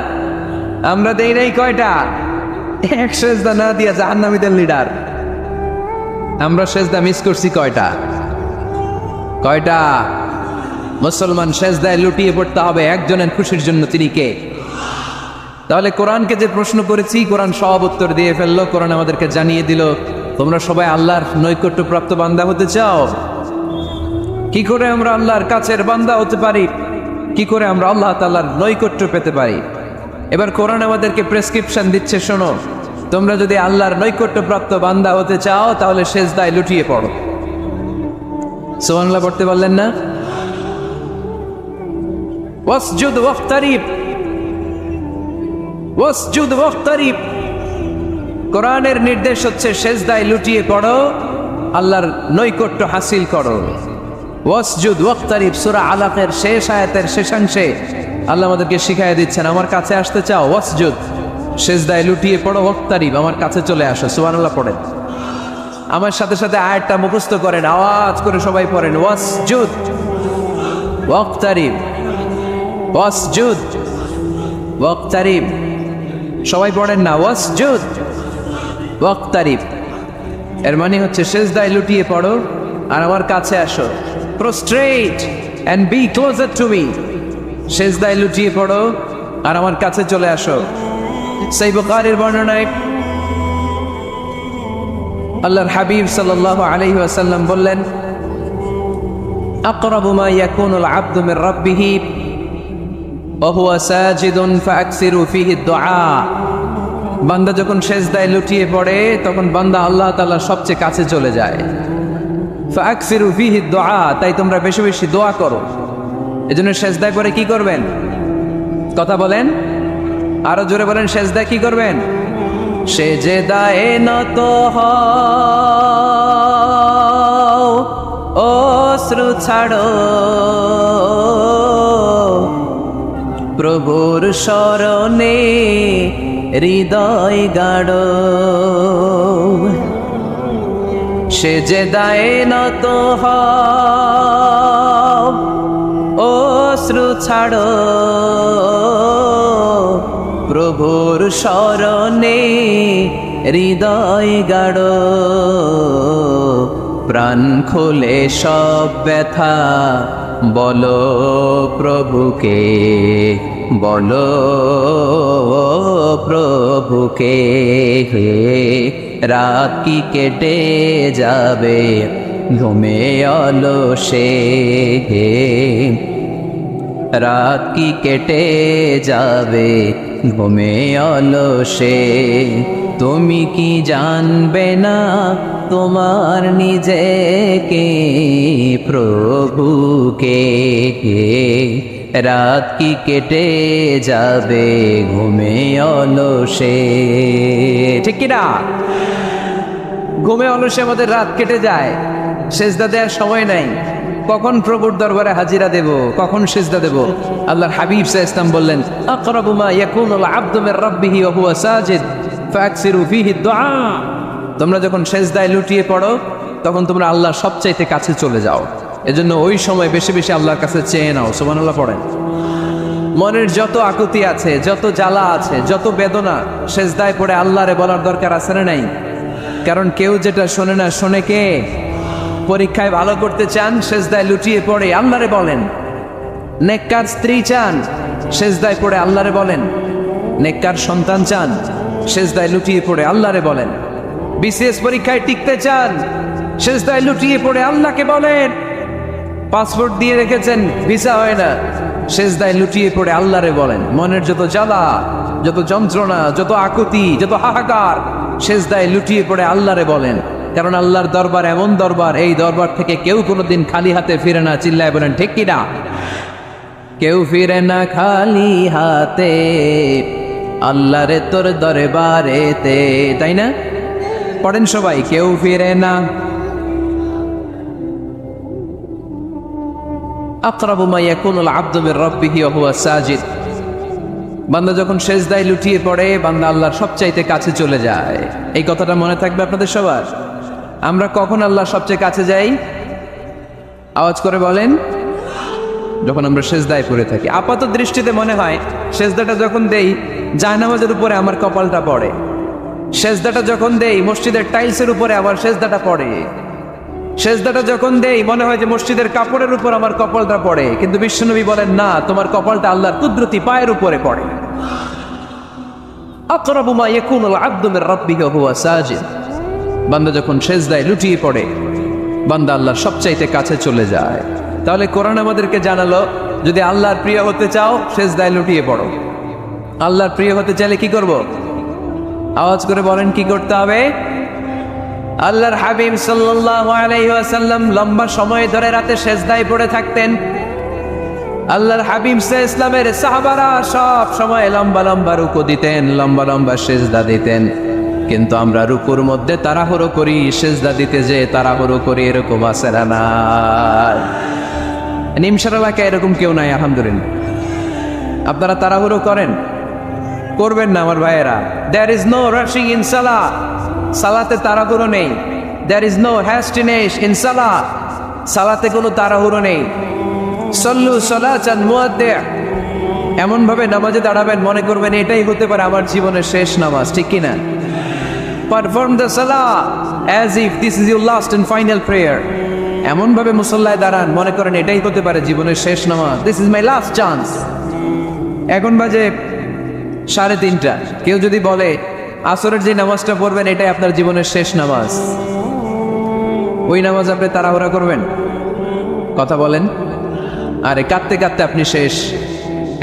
আমরা দেই নাই কয়টা? এক সেজদা না দিয়া জাহান্নামীদের লিডার। আমরা সেজদা মিস করছি কয়টা? কয়টা? মুসলমান সেজদায় লুটিয়ে পড়তে হবে একজনের খুশির জন্য, তিনি কে? তাহলে কোরআনকে যে প্রশ্ন করেছি, কোরআন সব উত্তর দিয়ে ফেললো। কোরআন আমাদেরকে জানিয়ে দিল তোমরা সবাই আল্লাহর নৈকট্যপ্রাপ্ত বান্দা হতে চাও। কি করে আমরা আল্লাহর কাছের বান্দা হতে পারি? কি করে আমরা আল্লাহ তাআলার নৈকট্য পেতে পারি? এবার কোরআন আমাদেরকে প্রেসক্রিপশন দিচ্ছে, শোনো, তোমরা যদি আল্লাহর নৈকট্যপ্রাপ্ত বান্দা হতে চাও তাহলে সেজদায় লুটিয়ে পড়ো। সুবহানাল্লাহ পড়তে পারলেন না? ওয়াসজুদ ওয়াক্তারিব, ওয়াসজুদ ওয়াক্তারিব। কোরআনের নির্দেশ হচ্ছে সেজদায় লুটিয়ে পড়ো, আল্লাহর নৈকট্য হাসিল করো। ওয়াসজুদ ওয়াক্তারিব, সূরা আলাকের শেষ আয়াতের শেষাংশে আল্লাহ আমাদেরকে শিখাইয়া দিচ্ছেন, আমার কাছে আসতে চাও, ওয়াসজুদ, সেজদায় লুটিয়ে পড়ো, ওয়াক্তারিব, আমার কাছে চলে আসো। সুবহানাল্লাহ পড়েন, আমার সাথে সাথে আয়াতটা মুখস্থ করেন, আওয়াজ করে সবাই পড়েন, ওয়াসজুদ ওয়াক্তারিব, ওয়াসজুদ ওয়াক্তারিব। সবাই পড়েন না, ওয়াসজুদ ওয়াক্তারিব। এর মানে হচ্ছে সেজদায় লুটিয়ে পড়ো আর আমার কাছে আসো। Prostrate and be closer to me. সেজদায় লুটিয়ে পড়ো আর আমার কাছে চলে আসো। সেই বুখারীর বর্ণনায় আল্লাহর হাবিব সাল্লাল্লাহু আলাইহি ওয়াসাল্লাম বললেন, আকরাবু মা ইয়াকুনুল আবদু মির রাব্বিহি ওয়া হুয়া সাজিদুন ফাআকসিরু ফীহি দুআ। বান্দা যখন সেজদায় লুটিয়ে পড়ে তখন বান্দা আল্লাহ তাআলার সবচেয়ে কাছে চলে যায়। ফাআকসিরু ফীহি দুআ, তাই তোমরা বেশি বেশি দোয়া করো। এজন্য সেজদায় পড়ে কি করবেন? কথা বলেন, আরো জোরে বলেন, সেজদায় কি করবেন? সেজদায়ে নত হও, অশ্রু ছাড়ো, প্রভুর শরণে হৃদয় গাড়ো। সেজদায়ে নত হও, অশ্রু ছাড়ো, প্রভুর শরণে হৃদয় গাড়ো। প্রাণ খুলে সব ব্যথা বলো প্রভুকে, বলো প্রভুকে। রাত কি কেটে যাবে ঘুমে অলসে, রাত কি কেটে যাবে ঘুমে অলসে। তুমি কি জানবে না তোমার নিজেকে প্রভুকে, রাত কি কেটে যাবে ঘুমে অলসে। ঠিক কিনা? ঘুমে অলসে আমাদের রাত কেটে যায়, সেজদা দেওয়ার সময় নাই। কখন প্রভুর দরবারে হাজিরা দেব, কখন সেজদা দেব? আল্লাহর হাবিব সাল্লাল্লাহু আলাইহি ওয়াসাল্লাম বললেন, আকরাবু মা ইয়াকুনুল আবদু মির রাব্বিহি ওয়া হুয়া সাজিদ ফাকসিরু ফীহি দুআ। তোমরা যখন সেজদায় লুটিয়ে পড়ো তখন তোমরা আল্লাহর সবচাইতে কাছে চলে যাও। এজন্য ওই সময় বেশি বেশি আল্লাহর কাছে চেয়ে নাও। সুবহানাল্লাহ পড়েন। মনের যত আকুতি আছে, যত জ্বালা আছে, যত বেদনা, সেজদায় পড়ে আল্লাহরে বলার দরকার আছে না নাই? কারণ কেউ যেটা শোনে না, শোনে কে? পরীক্ষায় ভালো করতে চান, সেজদায় লুটিয়ে পড়ে আল্লাহরে বলেন। নেককার স্ত্রী চান, সেজদায় পড়ে আল্লাহরে বলেন। নেককার সন্তান চান, সেজদায় লুটিয়ে পড়ে আল্লাহরে বলেন। বিসিএস পরীক্ষায় টিকতে চান, সেজদায় লুটিয়ে পড়ে আল্লাহকে বলেন। পাসপোর্ট দিয়ে রেখেছেন, ভিসা হয় না, সেজদায় লুটিয়ে পড়ে আল্লাহরে বলেন। মনের যত জ্বালা, যত যন্ত্রণা, যত আকুতি, যত হাহাকার, সেজদায় লুটিয়ে পড়ে আল্লাহরে বলেন। কারণ আল্লাহর দরবার এমন দরবার, এই দরবার থেকে কেউ কোনোদিন খালি হাতে ফিরে না। চিল্লায় বলেন ঠিক কিনা? কেউ ফিরে না খালি হাতে আল্লাহরে তোর দরবারেতে, তাই না? পড়েন সবাই, কেউ ফিরে না। আকরাবু মা ইয়াকুনুল আবদু মির রাব্বিহি ওয়া হুয়া সাজিদ। বান্দা যখন সেজদায় লুটিয়ে পড়ে, বান্দা আল্লাহর সবচাইতে কাছে চলে যায়। এই কথাটা মনে থাকবে আপনাদের সবার। আমরা কখন আল্লাহর সবচেয়ে কাছে যাই? আওয়াজ করে বলেন। যখন আমরা সেজদায় পড়ে থাকি। আপাত দৃষ্টিতে মনে হয় সেজদাটা যখন দেই জায়নামাজের উপরে আমার কপালটা পড়ে, সেজদাটা যখন দেই মসজিদের টাইলসের উপরে আমার সেজদাটা পড়ে, সেজদাটা যখন দেই মনে হয় যে মসজিদের কাপড়ের উপর আমার কপালটা পড়ে। কিন্তু বিশ্বনবী বলেন না, তোমার কপালটা আল্লাহর কুদরতি পায়ের উপরে পড়ে। আকরাবু মা ইয়াকুনুল আবদু মির রাব্বিহি ওয়া হুয়া সাজিদ। বান্দা যখন সেজদায় লুটিয়ে পড়ে, বান্দা আল্লাহর সবচাইতে কাছে চলে যায়। তাহলে কোরআন আমাদেরকে জানালো, যদি আল্লাহর প্রিয় হতে চাও সেজদায় লুটিয়ে পড়ো। আল্লাহর প্রিয় হতে চাইলে কি করব? আওয়াজ করে বলেন কি করতে হবে? আল্লাহর হাবিব সাল্লাল্লাহু আলাইহি ওয়াসাল্লাম লম্বা সময় ধরে রাতে সেজদায় পড়ে থাকতেন। আল্লাহর হাবিব সাল্লাল্লাহু আলাইহি ওয়াসাল্লামের সাহাবারা সব সময় লম্বা লম্বা রুকু দিতেন, লম্বা লম্বা সেজদা দিতেন। কিন্তু আমরা রুকুর মধ্যে তাড়াহুড়ো করি, সেজদা দিতে যে তাড়াহুড়ো করি, এরকম আছে না? নিমসার এলাকায় এরকম কেউ নাই আলহামদুলিল্লাহ। আপনারা তাড়াহুড়ো করেন? করবেন না আমার ভাইয়েরা। There is no rushing in salah. সালাতে তাড়াহুড়ো নেই। There is no hastiness in salah. সালাতে কোনো তাড়াহুড়ো নেই। সল্লু সালাতান মুআদ্দি'। এমন ভাবে নামাজে দাঁড়াবেন মনে করবেন এটাই হতে পারে আমার জীবনের শেষ নামাজ, ঠিক কি না? Perform the salah as if this is your last and final prayer. এমন ভাবে মুসল্লায় দাঁড়ান মনে করেন এটাই হতে পারে জীবনের শেষ নামাজ। This is my last chance. এখন বাজে 3:30। কেউ যদি বলে আসরের যে নামাজটা পড়বেন এটাই আপনার জীবনের শেষ নামাজ, ওই নামাজ আপনি তাড়াহুড়া করবেন? কথা বলেন। আরে কাঁদতে কাঁদতে আপনি শেষ।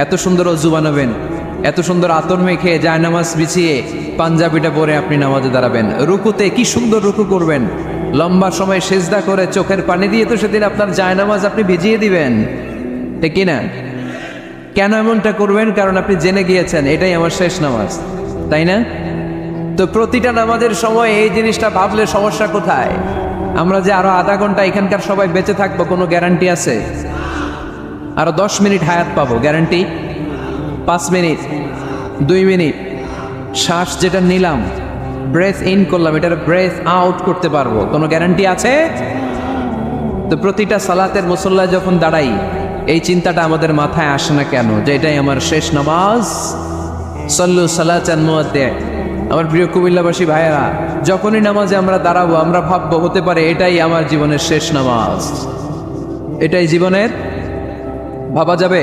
এত সুন্দর ওযু বানাবেন, এত সুন্দর আতর মেখে জায়নামাজ বিছিয়ে পাঞ্জাবিটা পরে আপনি নামাজে দাঁড়াবেন। রুকুতে কি সুন্দর রুকু করবেন, লম্বা সময় সেজদা করে চোখের পানি দিয়ে তো সেদিন আপনার জায়নামাজ আপনি ভিজিয়ে দিবেন, ঠিক কিনা? কেন এমনটা করবেন? কারণ আপনি জেনে গিয়েছেন এটাই আমার শেষ নামাজ, তাই না? তো প্রতিটা নামাজের সময় এই জিনিসটা ভাবলে সমস্যা কোথায়? আমরা যে আরো আধা ঘন্টা এখানকার সবাই বেঁচে থাকবো কোনো গ্যারান্টি আছে? আরো 10 মিনিট হায়াত পাবো, গ্যারান্টি? 5 মিনিট, 2 মিনিট শ্বাস যেটা নিলাম, ব্রেথ ইন করলাম, এটার ব্রেথ আউট করতে পারবো, কোনো গ্যারান্টি আছে? তো প্রতিটা সালাতের মুসল্লায় যখন দাঁড়াই এই চিন্তাটা আমাদের মাথায় আসে না কেন যে এটাই আমার শেষ নামাজ? সল্লু সালাতান মুআদ্দি'। আমার প্রিয় কুমিল্লাবাসী ভাইয়েরা, যখনই নামাজে আমরা দাঁড়াবো আমরা ভাববো হতে পারে এটাই আমার জীবনের শেষ নামাজ, এটাই জীবনের, ভাবা যাবে?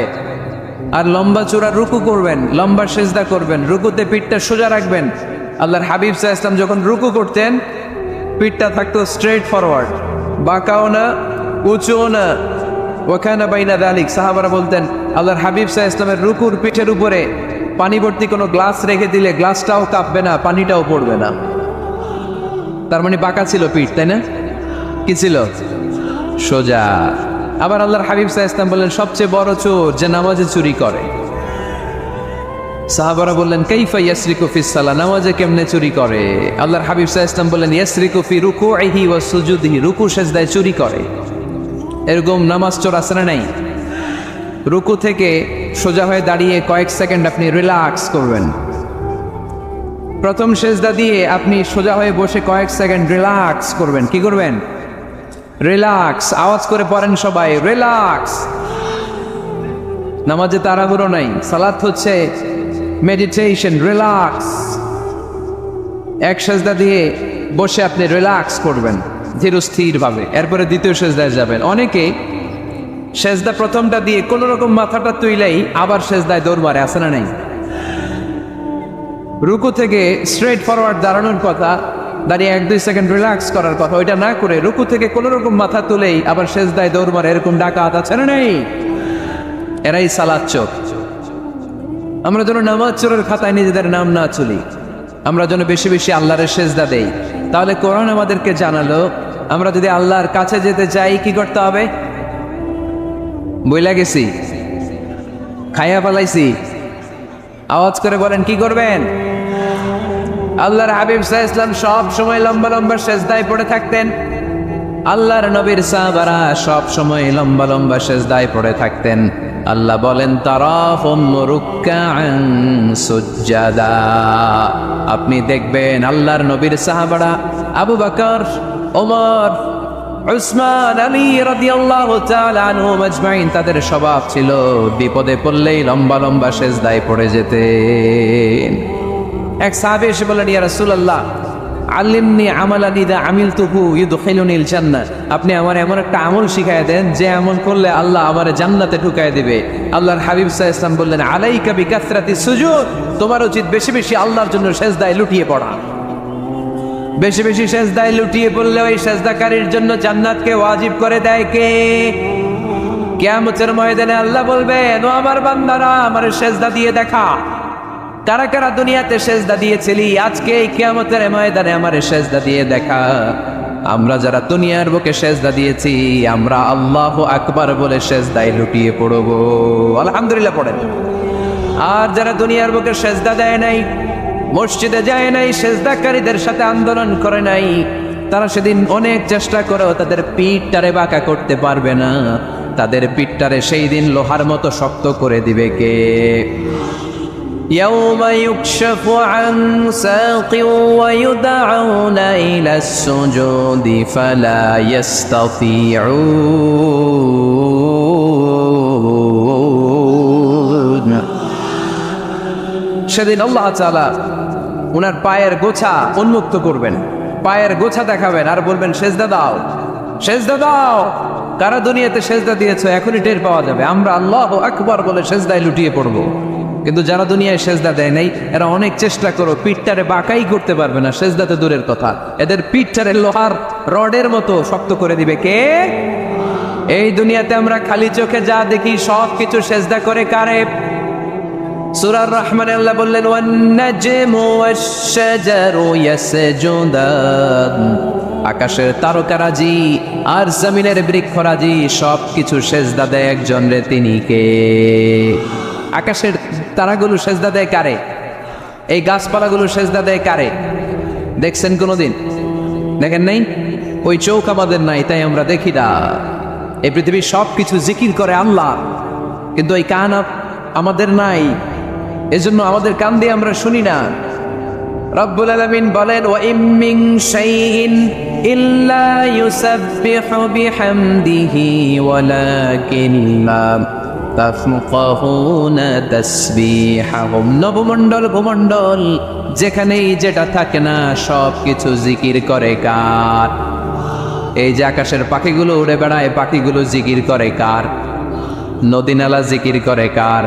আর লম্বা চূড়া রুকু করবেন, লম্বা সেজদা করবেন, রুকুতে পিঠটা সোজা রাখবেন, আল্লাহর হাবিব সাল্লাল্লাহু আলাইহি ওয়াসাল্লাম যখন রুকু করতেন পিঠটা থাকতো স্ট্রেট ফরওয়ার্ড, বাঁকাও না উঁচুও না, ওয়াকানা বাইনা যালিক। সাহাবারা বলতেন আল্লাহর হাবিব সাল্লাল্লাহু আলাইহি ওয়াসাল্লামের রুকুর পিঠের উপরে পানি ভর্তি কোনো গ্লাস রেখে দিলে গ্লাসটাও কাঁপবে না, পানিটাও পড়বে না। তার মানে বাঁকা ছিল পিঠ, তাই না? কি ছিল? সোজা। আবার আল্লাহর হাবিব সাল্লাল্লাহু আলাইহি ওয়াসাল্লাম বললেন সবচেয়ে বড় চোর যে নামাজে চুরি করে। সাহাবারা বললেন কাইফা ইয়াসরিকু ফিস সালাহ, নামাজে কেমনে চুরি করে? আল্লাহর হাবিব সাল্লাল্লাহু আলাইহি ওয়াসাল্লাম বললেন ইয়াসরিকু ফি রুকুইহি ওয়া সুজুদিহি, রুকু সেজদায় চুরি করে। এরকম নামাজ চোর আছে না নাই? রুকু থেকে সোজা হয়ে দাঁড়িয়ে কয়েক সেকেন্ড আপনি রিল্যাক্স করবেন। প্রথম সেজদা দিয়ে আপনি সোজা হয়ে বসে কয়েক সেকেন্ড রিল্যাক্স করবেন। কি করবেন? রিল্যাক্স। আওয়াজ করে পড়েন সবাই, রিল্যাক্স। নামাজে তাড়াহুড়ো নাই, সালাত হচ্ছে মেডিটেশন, রিল্যাক্স। এক সেজদা দিয়ে বসে আপনি রিল্যাক্স করবেন ধীরস্থির ভাবে, এরপরে দ্বিতীয় সেজদায় যাবেন। অনেকে সেজদা প্রথমটা দিয়ে কোন রকম মাথাটা তুইলেই আবার সেজদায় দৌড় মারে, আছে না নাই? রুকু থেকে স্ট্রেট ফরওয়ার্ড দাঁড়ানোর কথা, দাঁড়িয়ে 1-2 সেকেন্ড রিল্যাক্স করার কথা, ওইটা না করে রুকু থেকে কোন রকম মাথা তুলেই আবার সেজদায় দৌড় মারে, এরকম ডাকাত আছে না নাই? এরাই সালাত চোর। আমরা যেন নামাজ চোরের খাতায় নিজেদের নাম না চলি, আমরা যেন বেশি বেশি আল্লাহর সেজদা দেই। তাহলে কোরআন আমাদেরকে জানালো আমরা যদি আল্লাহর কাছে যেতে চাই কি করতে হবে? বইলা গেছি, খাইয়া পালাইছি, আওয়াজ করে বলেন কি করবেন? আল্লাহর হাবিব সাল্লাল্লাহু আলাইহি ওয়াসাল্লাম সব সময় লম্বা লম্বা সেজদায় পড়ে থাকতেন। আল্লাহর নবীর সাহাবারা সব সময় লম্বা লম্বা সেজদায় পড়ে থাকতেন। আল্লাহ বলেন তারাহুম রুকআন সুজদা, আপনি দেখবেন আল্লাহর নবীর সাহাবারা আবু বকর, ওমর, উসমান, আলী রাদিয়াল্লাহু তাআলা আনহুম আজমাইন, তাদের স্বভাব ছিল বিপদে পড়লেই লম্বা লম্বা সেজদায় পড়ে যেতেন। এক সাহাবী এসে বললেন ইয়া রাসূলুল্লাহ আল্লিমনি আমালান ইযা আমিলতুহু ইউদখিলুনিল জান্নাহ, আপনি আমার এমন একটা আমল শিখায় দেন যে আমল করলে আল্লাহ আমারে জান্নাতে ঢুকায় দিবে। আল্লাহর হাবিব সাল্লাল্লাহু আলাইহি ওয়াসাল্লাম বললেন আলাইকা বিকাসরাতিস সুজুদ, তোমার উচিত বেশি বেশি আল্লাহর জন্য সেজদায় লুটিয়ে পড়া। বেশি বেশি সেজদায় লুটিয়ে পড়লে ওই সেজদাকারীর জন্য জান্নাতকে ওয়াজিব করে দেয় কে? কিয়ামতের ময়দানে আল্লাহ বলবেন ও আমার বান্দারা আমার সেজদা দিয়ে দেখা, কারা কারা দুনিয়াতে সেজদা দিয়েছিলি, আজকে এই কিয়ামতের ময়দানে আমার সেজদা দিয়ে দেখা। আমরা যারা দুনিয়ার বুকে সেজদা দিয়েছি আমরা আল্লাহু আকবার বলে সেজদায় লুটিয়ে পড়ব, আলহামদুলিল্লাহ পড়েন। আর যারা দুনিয়ার বুকে সেজদা দেয় নাই, মসজিদে যায় নাই, সেজদাকারীদের সাথে আন্দোলন করে নাই, তারা সেদিন অনেক চেষ্টা করেও তাদের পিঠটারে বাঁকা করতে পারবে না। তাদের পিঠটারে সেই দিন লোহার মতো শক্ত করে দিবে কে? يوم يكشف عن ساق ويدعون إلى السجود فلا يستطيعون। সেদিন আল্লাহ তাআলা ওনার পায়ের গোছা উন্মুক্ত করবেন, পায়ের গোছা দেখাবেন আর বলবেন সেজদা দাও, সেজদা দাও। কারা দুনিয়াতে সেজদা দিয়েছো এখনই টের পাওয়া যাবে। আমরা আল্লাহু আকবার বলে সেজদায় লুটিয়ে পড়বো, কিন্তু যারা দুনিয়ায় সেজদা দেয় নাই এরা অনেক চেষ্টা করো পিঠটারে বাঁকাই করতে পারবে না, সেজদাতে দূরের কথা, এদের পিঠটারে লোহার রডের মতো শক্ত করে দিবে কে? এই দুনিয়াতে আমরা খালি চোখে যা দেখি সব কিছু সেজদা করে কারে? সূরা আর-রহমানে আল্লাহ বললেন ওয়ান নাজমু ওয়াশ-শাজারু ইয়াসজুদান, আকাশের তারকারাজি আর জমিনের বৃক্ষরাজি সব কিছু সেজদা দেয় একজন রে, তিনি কে? আকাশের তারাগুলো সেজদা দেয় কারে? এই গাছপালাগুলো সেজদা দেয় কারে? দেখছেন কোনোদিন? দেখেন নাই? ওই চোখ আমাদের নাই তাই আমরা দেখি না। এই পৃথিবীর সব কিছু জিকির করে আল্লাহ, কিন্তু এই কান আমাদের নাই, এজন্য আমাদের কান দিয়ে আমরা শুনি না। রব্বুল আলামিন বলেন ওয়া ইম মিন শাইইন ইল্লা ইউসাব্বিহু বিহামদিহি ওয়ালাকিন লা তাফকাহুনা তাসবিহাহুম। নবমণ্ডল ভূমণ্ডল যেখানেই যেটা থাকে না সব কিছু জিকির করে কার? এই যে আকাশের পাখিগুলো উড়ে বেড়ায়, পাখিগুলো জিকির করে কার? নদী নালা জিকির করে কার?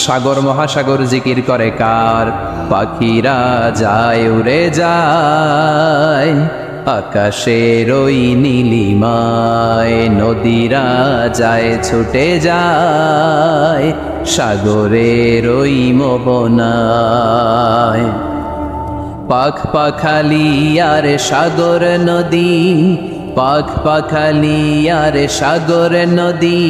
সাগর মহাসাগর জিকির করে কার? পাখিরা যায় উড়ে যায় আকাশের ওই নীলিমায়, নদীরা যায় ছুটে যায় সাগরের ওই মোহনায়। পাখ পাখালি আর সাগর নদী, পাখ পাখালি আর সাগর নদী,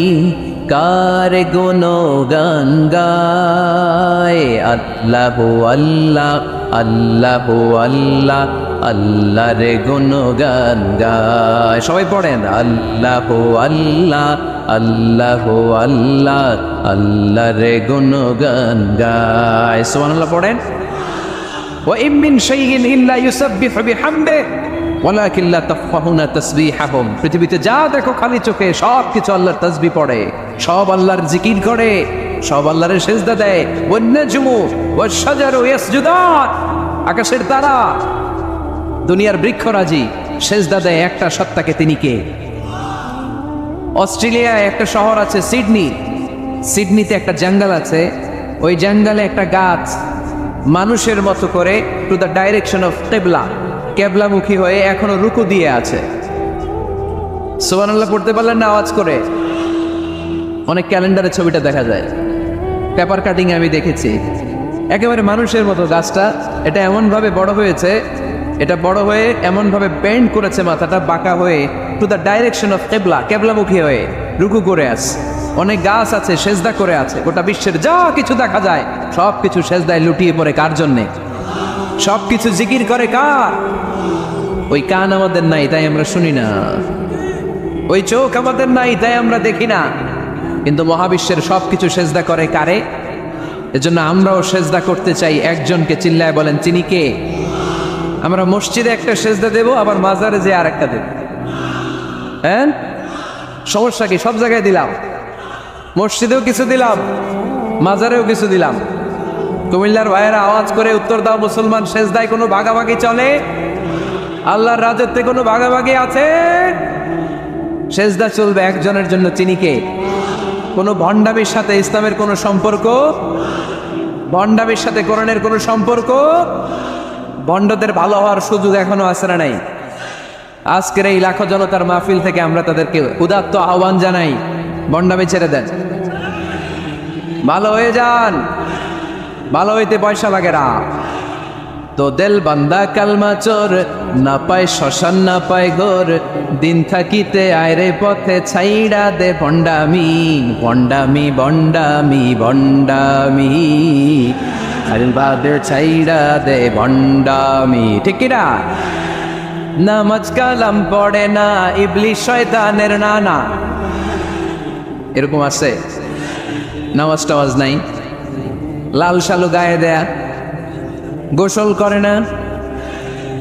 কার গুণগান গায়? আল্লাহ আল্লাহ আল্লাহ আল্লাহ আল্লাহর গুণগান গায়। সবাই পড়েন আল্লাহ আল্লাহ আল্লাহ আল্লাহ আল্লাহর গুণগান গায়। সুবহানাল্লাহ পড়েন। وَإِن مِّن شَيْءٍ إِلَّا يُسَبِّحُ بِحَمْدِهِ ওয়ালাকিন লা তাফকাহুনা তাসবিহাহুম। পৃথিবীতে যা দেখো খালি চোখে সব কিছু আল্লাহর তাসবিহ পড়ে, সব আল্লাহর জিকির করে, সব আল্লাহর সিজদা দেয়। ওয়ান নাজমু ওয়াশ শাজারু ইয়াসজুদান, আকাশের তারা, দুনিয়ার বৃক্ষরাজি সিজদা দেয় একটা সত্তাকে। তিনি কে? অস্ট্রেলিয়ায় একটা শহর আছে সিডনি, সিডনিতে একটা জঙ্গল আছে, ওই জঙ্গলে একটা গাছ মানুষের মতো করে টু দ্য ডাইরেকশন অফ কিবলা, কেবলামুখী হয়ে এখনো রুকু দিয়ে আছে। সুবহানাল্লাহ পড়তে পারলেন না আওয়াজ করে? অনেক ক্যালেন্ডারে ছবিটা দেখা যায়, পেপার কাটিং আমি দেখেছি। একেবারে মানুষের মতো গাছটা, এটা এমনভাবে বড় হয়েছে, এটা বড় হয়ে এমনভাবে বেন্ড করেছে, মাথাটা বাঁকা হয়ে টু দ্য ডাইরেকশন অফ কিবলা, কেবলামুখী হয়ে রুকু করে আছে। অনেক গাছ আছে সেজদা করে আছে। গোটা বিশ্বের যা কিছু দেখা যায় সব কিছু সেজদায় লুটিয়ে পড়ে কার জন্যে? সব কিছু জিকির করে কার? ওই কান আমাদের নাই তাই আমরা শুনি না, ওই চোখ আমাদের নাই তাই আমরা দেখি না, কিন্তু মহাবিশ্বের সব কিছু সেজদা করে কারে? এজন্য আমরাও সেজদা করতে চাই একজনকে। চিল্লায় বলেন তিনি কে? আমরা মসজিদে একটা সেজদা দেব, আবার মাজারে যে আর একটা দেব। হ্যাঁ, সমস্যা কি? সব জায়গায় দিলাম, মসজিদেও কিছু দিলাম, মাজারেও কিছু দিলাম। কুমিল্লার ভাইয়েরা আওয়াজ করে উত্তর দাও, মুসলমান সেজদায় কোনো ভাগাভাগি চলে? আল্লাহর রাজত্বে কোনো ভাগাভাগি আছে? সেজদা চলবে একজনের জন্য। তিনি কে? কোনো ভণ্ডামির সাথে ইসলামের কোনো সম্পর্ক, ভণ্ডামির সাথে কোরআনের কোনো সম্পর্ক? ভণ্ডদের ভালো হওয়ার সুযোগ এখনো আছে না নাই? আজকের এই লাখো জনতার মাহফিল থেকে আমরা তাদেরকে উদাত্ত আহ্বান জানাই, ভণ্ডামি ছেড়ে দেন, ভালো হয়ে যান। ভালো হইতে পয়সা লাগে না। তো দেল বান্দা কালমা চোর, না পায় শ্মশান না পায় ঘোর, দিন থাকিতে আয়রে পথে ছাইড়া দে ভণ্ডামি, ভণ্ডামি ভণ্ডামি ভণ্ডামি, আলবাদের ছাইড়া দে ভণ্ডামি। ঠিক কিনা? নামাজ কালাম পড়ে না, ইবলিশ শয়তানের নানা। এরকম আছে? নামাজ টামাজ নাই, লাল শালু গায়ে দেয়া, গোসল করে না,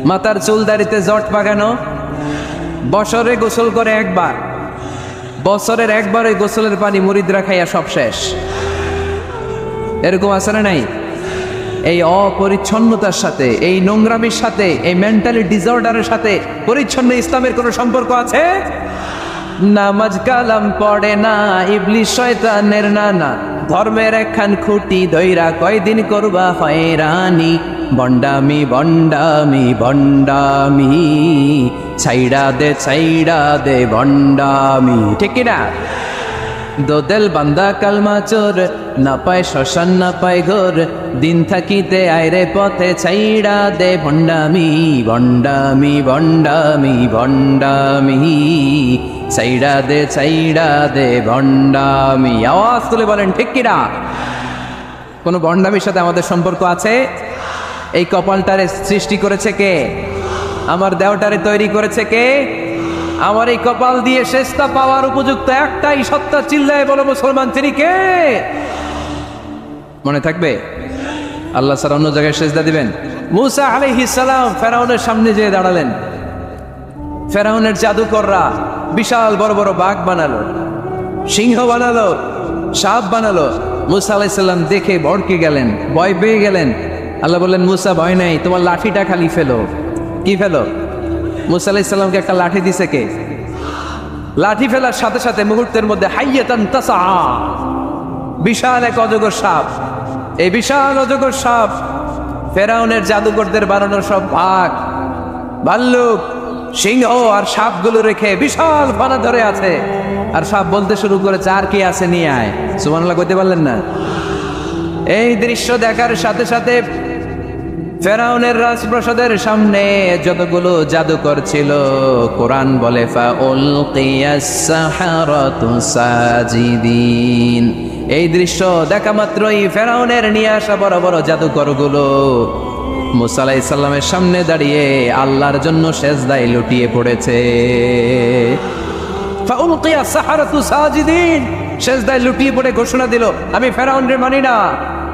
মাথার চুল দাড়িতে জট পাকানো, বছরে গোসল করে একবার, বছরের একবারে গোসলের পানি মুরিদরা খাইয়া সব শেষ। এরকম আছে না নাই? এই অপরিচ্ছন্নতার সাথে, এই নোংরামির সাথে, এই মেন্টালি ডিসঅর্ডারের সাথে পরিচ্ছন্ন ইসলামের কোনো সম্পর্ক আছে? নামাজ কালাম পড়ে না, ইবলিশ শয়তানের নানা, ধর্মের একখান খুঁটি দইরা কয়দিন করবা হয়রানি, ভণ্ডামি ভণ্ডামি ভণ্ডামি, ছাইড়া দে ভণ্ডামি। ঠিক কিনা? দোদেল বান্দা কালমা চোর, না পায় শ্মশান না পায় ঘোর, দিন থাকিতে আয়রে পথে ছাইড়া দে ভণ্ডামি, ভণ্ডামি ভণ্ডামি ভণ্ডামি, ছাইড়া দে ভণ্ডামি। আওয়াজ তুলে বলেন ঠিক কিনা? কোন ভণ্ডামির সাথে আমাদের সম্পর্ক আছে? এই কপালটারে সৃষ্টি করেছে কে? আমার দেহটারে তৈরি করেছে কে? আমার এই কপাল দিয়ে সেজদা পাওয়ার উপযুক্ত একটাই সত্তা। চিল্লায় বলো মুসলমান, তিনি কে? মনে থাকবে? আল্লাহ ছাড়া অন্য জায়গায় সেজদা দিবেন? মুসা আলাইহিস সালাম ফেরাউনের সামনে যেয়ে দাঁড়ালেন। ফেরাউনের জাদুকররা বিশাল বড় বড় বাঘ বানালো, সিংহ বানালো, সাপ বানালো। মুসা আলাইহিস সালাম দেখে ভড়কে গেলেন, ভয় পেয়ে গেলেন। আল্লাহ বললেন, মুসা ভয় নাই, তোমার লাঠিটা খালি ফেলো। কি ফেলো? মুসা আলাইহিস সালামকে একটা লাঠি দিছে কে? লাঠি ফেলার সাথে সাথে মুহূর্তের মধ্যে হাইয়াতান তাসআ, বিশাল এক অজগর সাপ। এই বিশাল অজগর সাপ ফেরাউনের জাদুকরদের বানানো সব বাঘ, ভাল্লুক, সিংহ আর সাপগুলো রেখে বিশাল ফানা ধরে আছে। আর সাপ বলতে শুরু করেছে, আর কি আছে নিয়ে আয়। সুবহানাল্লাহ কইতে পারলেন না? এই দৃশ্য দেখার সাথে সাথে ফেরাউনের রাজপ্রাসাদের সামনে যতগুলো জাদুকর ছিল, কোরআন বলে ফাউলকিয়াস সাহারাতু সাজিদিন। এই দৃশ্য দেখা মাত্রই ফেরাউনের নিয়ে আসা বড় বড় জাদুকরগুলো মুসা আলাইহিস সালামের সামনে দাঁড়িয়ে আল্লাহর জন্য সেজদায় লুটিয়ে পড়েছে। ফাউলকিয়াস সাহারাতু সাজিদিন, সেজদায় লুটিয়ে পড়ে ঘোষণা দিল, আমি ফেরাউনের মানি না,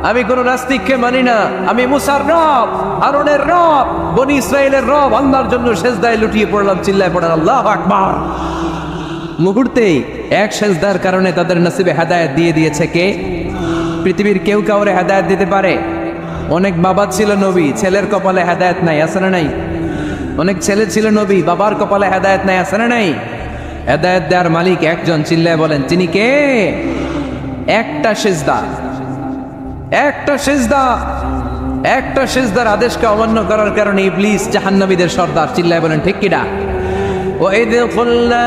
আমি কোন নাস্তিককে মানি না, আমি মুসার রব, হারুনের রব, বনি ইসরাইলের রব, আল্লাহর জন্য সেজদায় লুটিয়ে পড়লাম। চিল্লায় পড়েন আল্লাহু আকবার। মুহূর্তেই এক সেজদার কারণে তাদের নসিবে হেদায়েত দিয়ে দিয়েছে কে? পৃথিবীর কেউ কাউরে হেদায়েত দিতে পারে? অনেক বাবা ছিল নবী, ছেলের কপালে হেদায়েত নাই, আছে না নাই? অনেক ছেলে ছিল নবী, বাবার কপালে হেদায়েত নাই, আছে না নাই? হেদায়েত দেওয়ার মালিক একজন, চিল্লায় বলেন তিনি কে? একটা সেজদা, একটা সেজদা, একটা সেজদার আদেশকে অমান্য করার কারণে ইবলিস জাহান্নামীদের সর্দার। চিল্লায় বলেন ঠিক কিনা? ওয়াইদ কুল্লা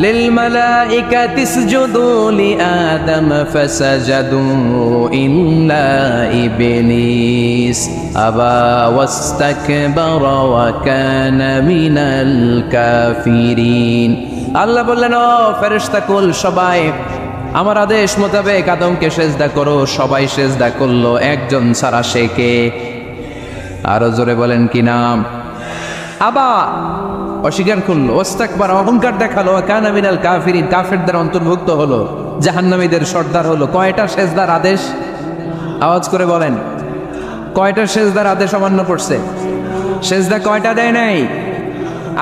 লিল মালাইকাতি ইসজুদু লিআদম ফাসাজাদু ইল্লা ইবলিস আবা ওয়াস্তাকবারা ওয়া কানা মিনাল কাফিরিন। আল্লাহ বললেন, ও ফেরেশতা কুল সবাই আমার আদেশ মোতাবেক আদমকে সেজদা করো। সবাই সেজদা করলো, একজন ছাড়া, সে কে? আরো জোরে বলেন কি নাম? আবা, অস্বীকার করলো, ওয়াস্তাকবার, অহংকার দেখালো, কানা মিনাল কাফিরিন, কাফেরদের অন্তর্ভুক্ত হলো, জাহান্নামীদের সর্দার হলো। কয়টা সেজদার আদেশ? আওয়াজ করে বলেন, কয়টা সেজদার আদেশ অমান্য করছে? সেজদা কয়টা দেয় নাই?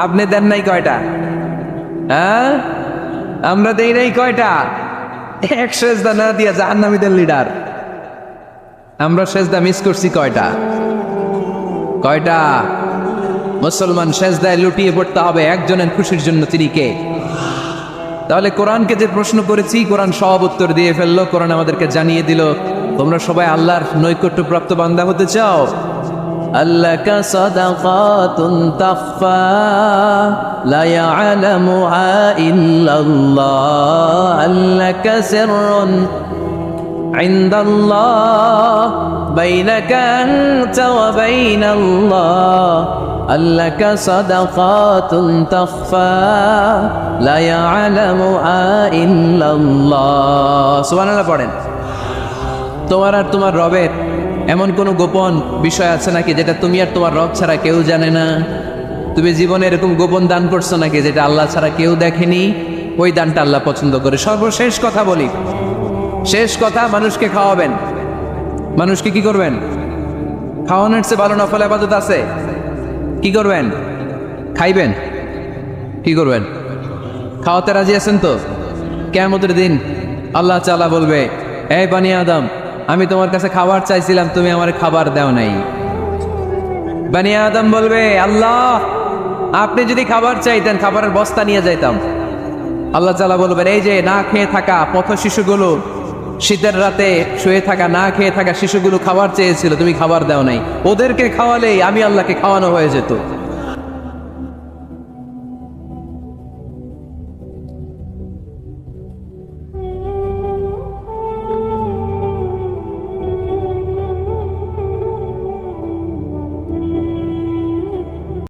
আপনি দেন নাই কয়টা? হ্যাঁ, আমরা দেই নাই কয়টা? এক সেজদা না দিয়া জাহান্নামীদের লিডার। আমরা সেজদা মিস করছি কয়টা? কয়টা? মুসলমান সেজদায় লুটিয়ে পড়তে হবে একজনের খুশির জন্য, তিনি কে? তাহলে কোরআনকে যে প্রশ্ন করেছি, কোরআন সব উত্তর দিয়ে ফেললো। কোরআন আমাদেরকে জানিয়ে দিল, তোমরা সবাই আল্লাহর নৈকট্যপ্রাপ্ত বান্দা হতে চাও? আল্লাকা সাদাকাতুন তাখফা লা ইয়ালামুহা ইল্লাল্লাহ, আল্লাকা সিররুন ইনদাল্লাহ বাইনাকা আনতা ওয়া বাইনাল্লাহ, আল্লাকা সাদাকাতুন তাখফা লা ইয়ালামুহা ইল্লাল্লাহ। সুবহানাল্লাহ পড়েন। তোমার আর তোমার রবের এমন কোন গোপন বিষয় আছে নাকি যেটা তুমি আর তোমার রব ছাড়া কেউ জানে না? তুমি জীবনে এরকম গোপন দান করছো নাকি যেটা আল্লাহ ছাড়া কেউ দেখেনি? ওই দানটা আল্লাহ পছন্দ করে। সর্বশেষ কথা বলি, শেষ কথা, মানুষকে খাওয়াবেন। মানুষকে কি করবেন? খাওয়ানোর চেয়ে ভালো নফল ইবাদত আছে? কি করবেন? খাইবেন। কি করবেন? খাওয়াতে রাজি আছেন তো? কিয়ামতের দিন আল্লাহ তাআলা বলবে, এই বানি আদম, আমি তোমার কাছে খাবার চাইছিলাম, তুমি আমার খাবার দাও নাই। বানি আদম বলবে, আল্লাহ আপনি যদি খাবার চাইতেন খাবারের বস্তা নিয়ে যাইতাম। আল্লাহ তাআলা বলবেন, এই যে না খেয়ে থাকা পথ শিশুগুলো, শীতের রাতে শুয়ে থাকা না খেয়ে থাকা শিশুগুলো খাবার চেয়েছিল, তুমি খাবার দাও নাই, ওদেরকে খাওয়ালেই আমি আল্লাহকে খাওয়ানো হয়ে যেত।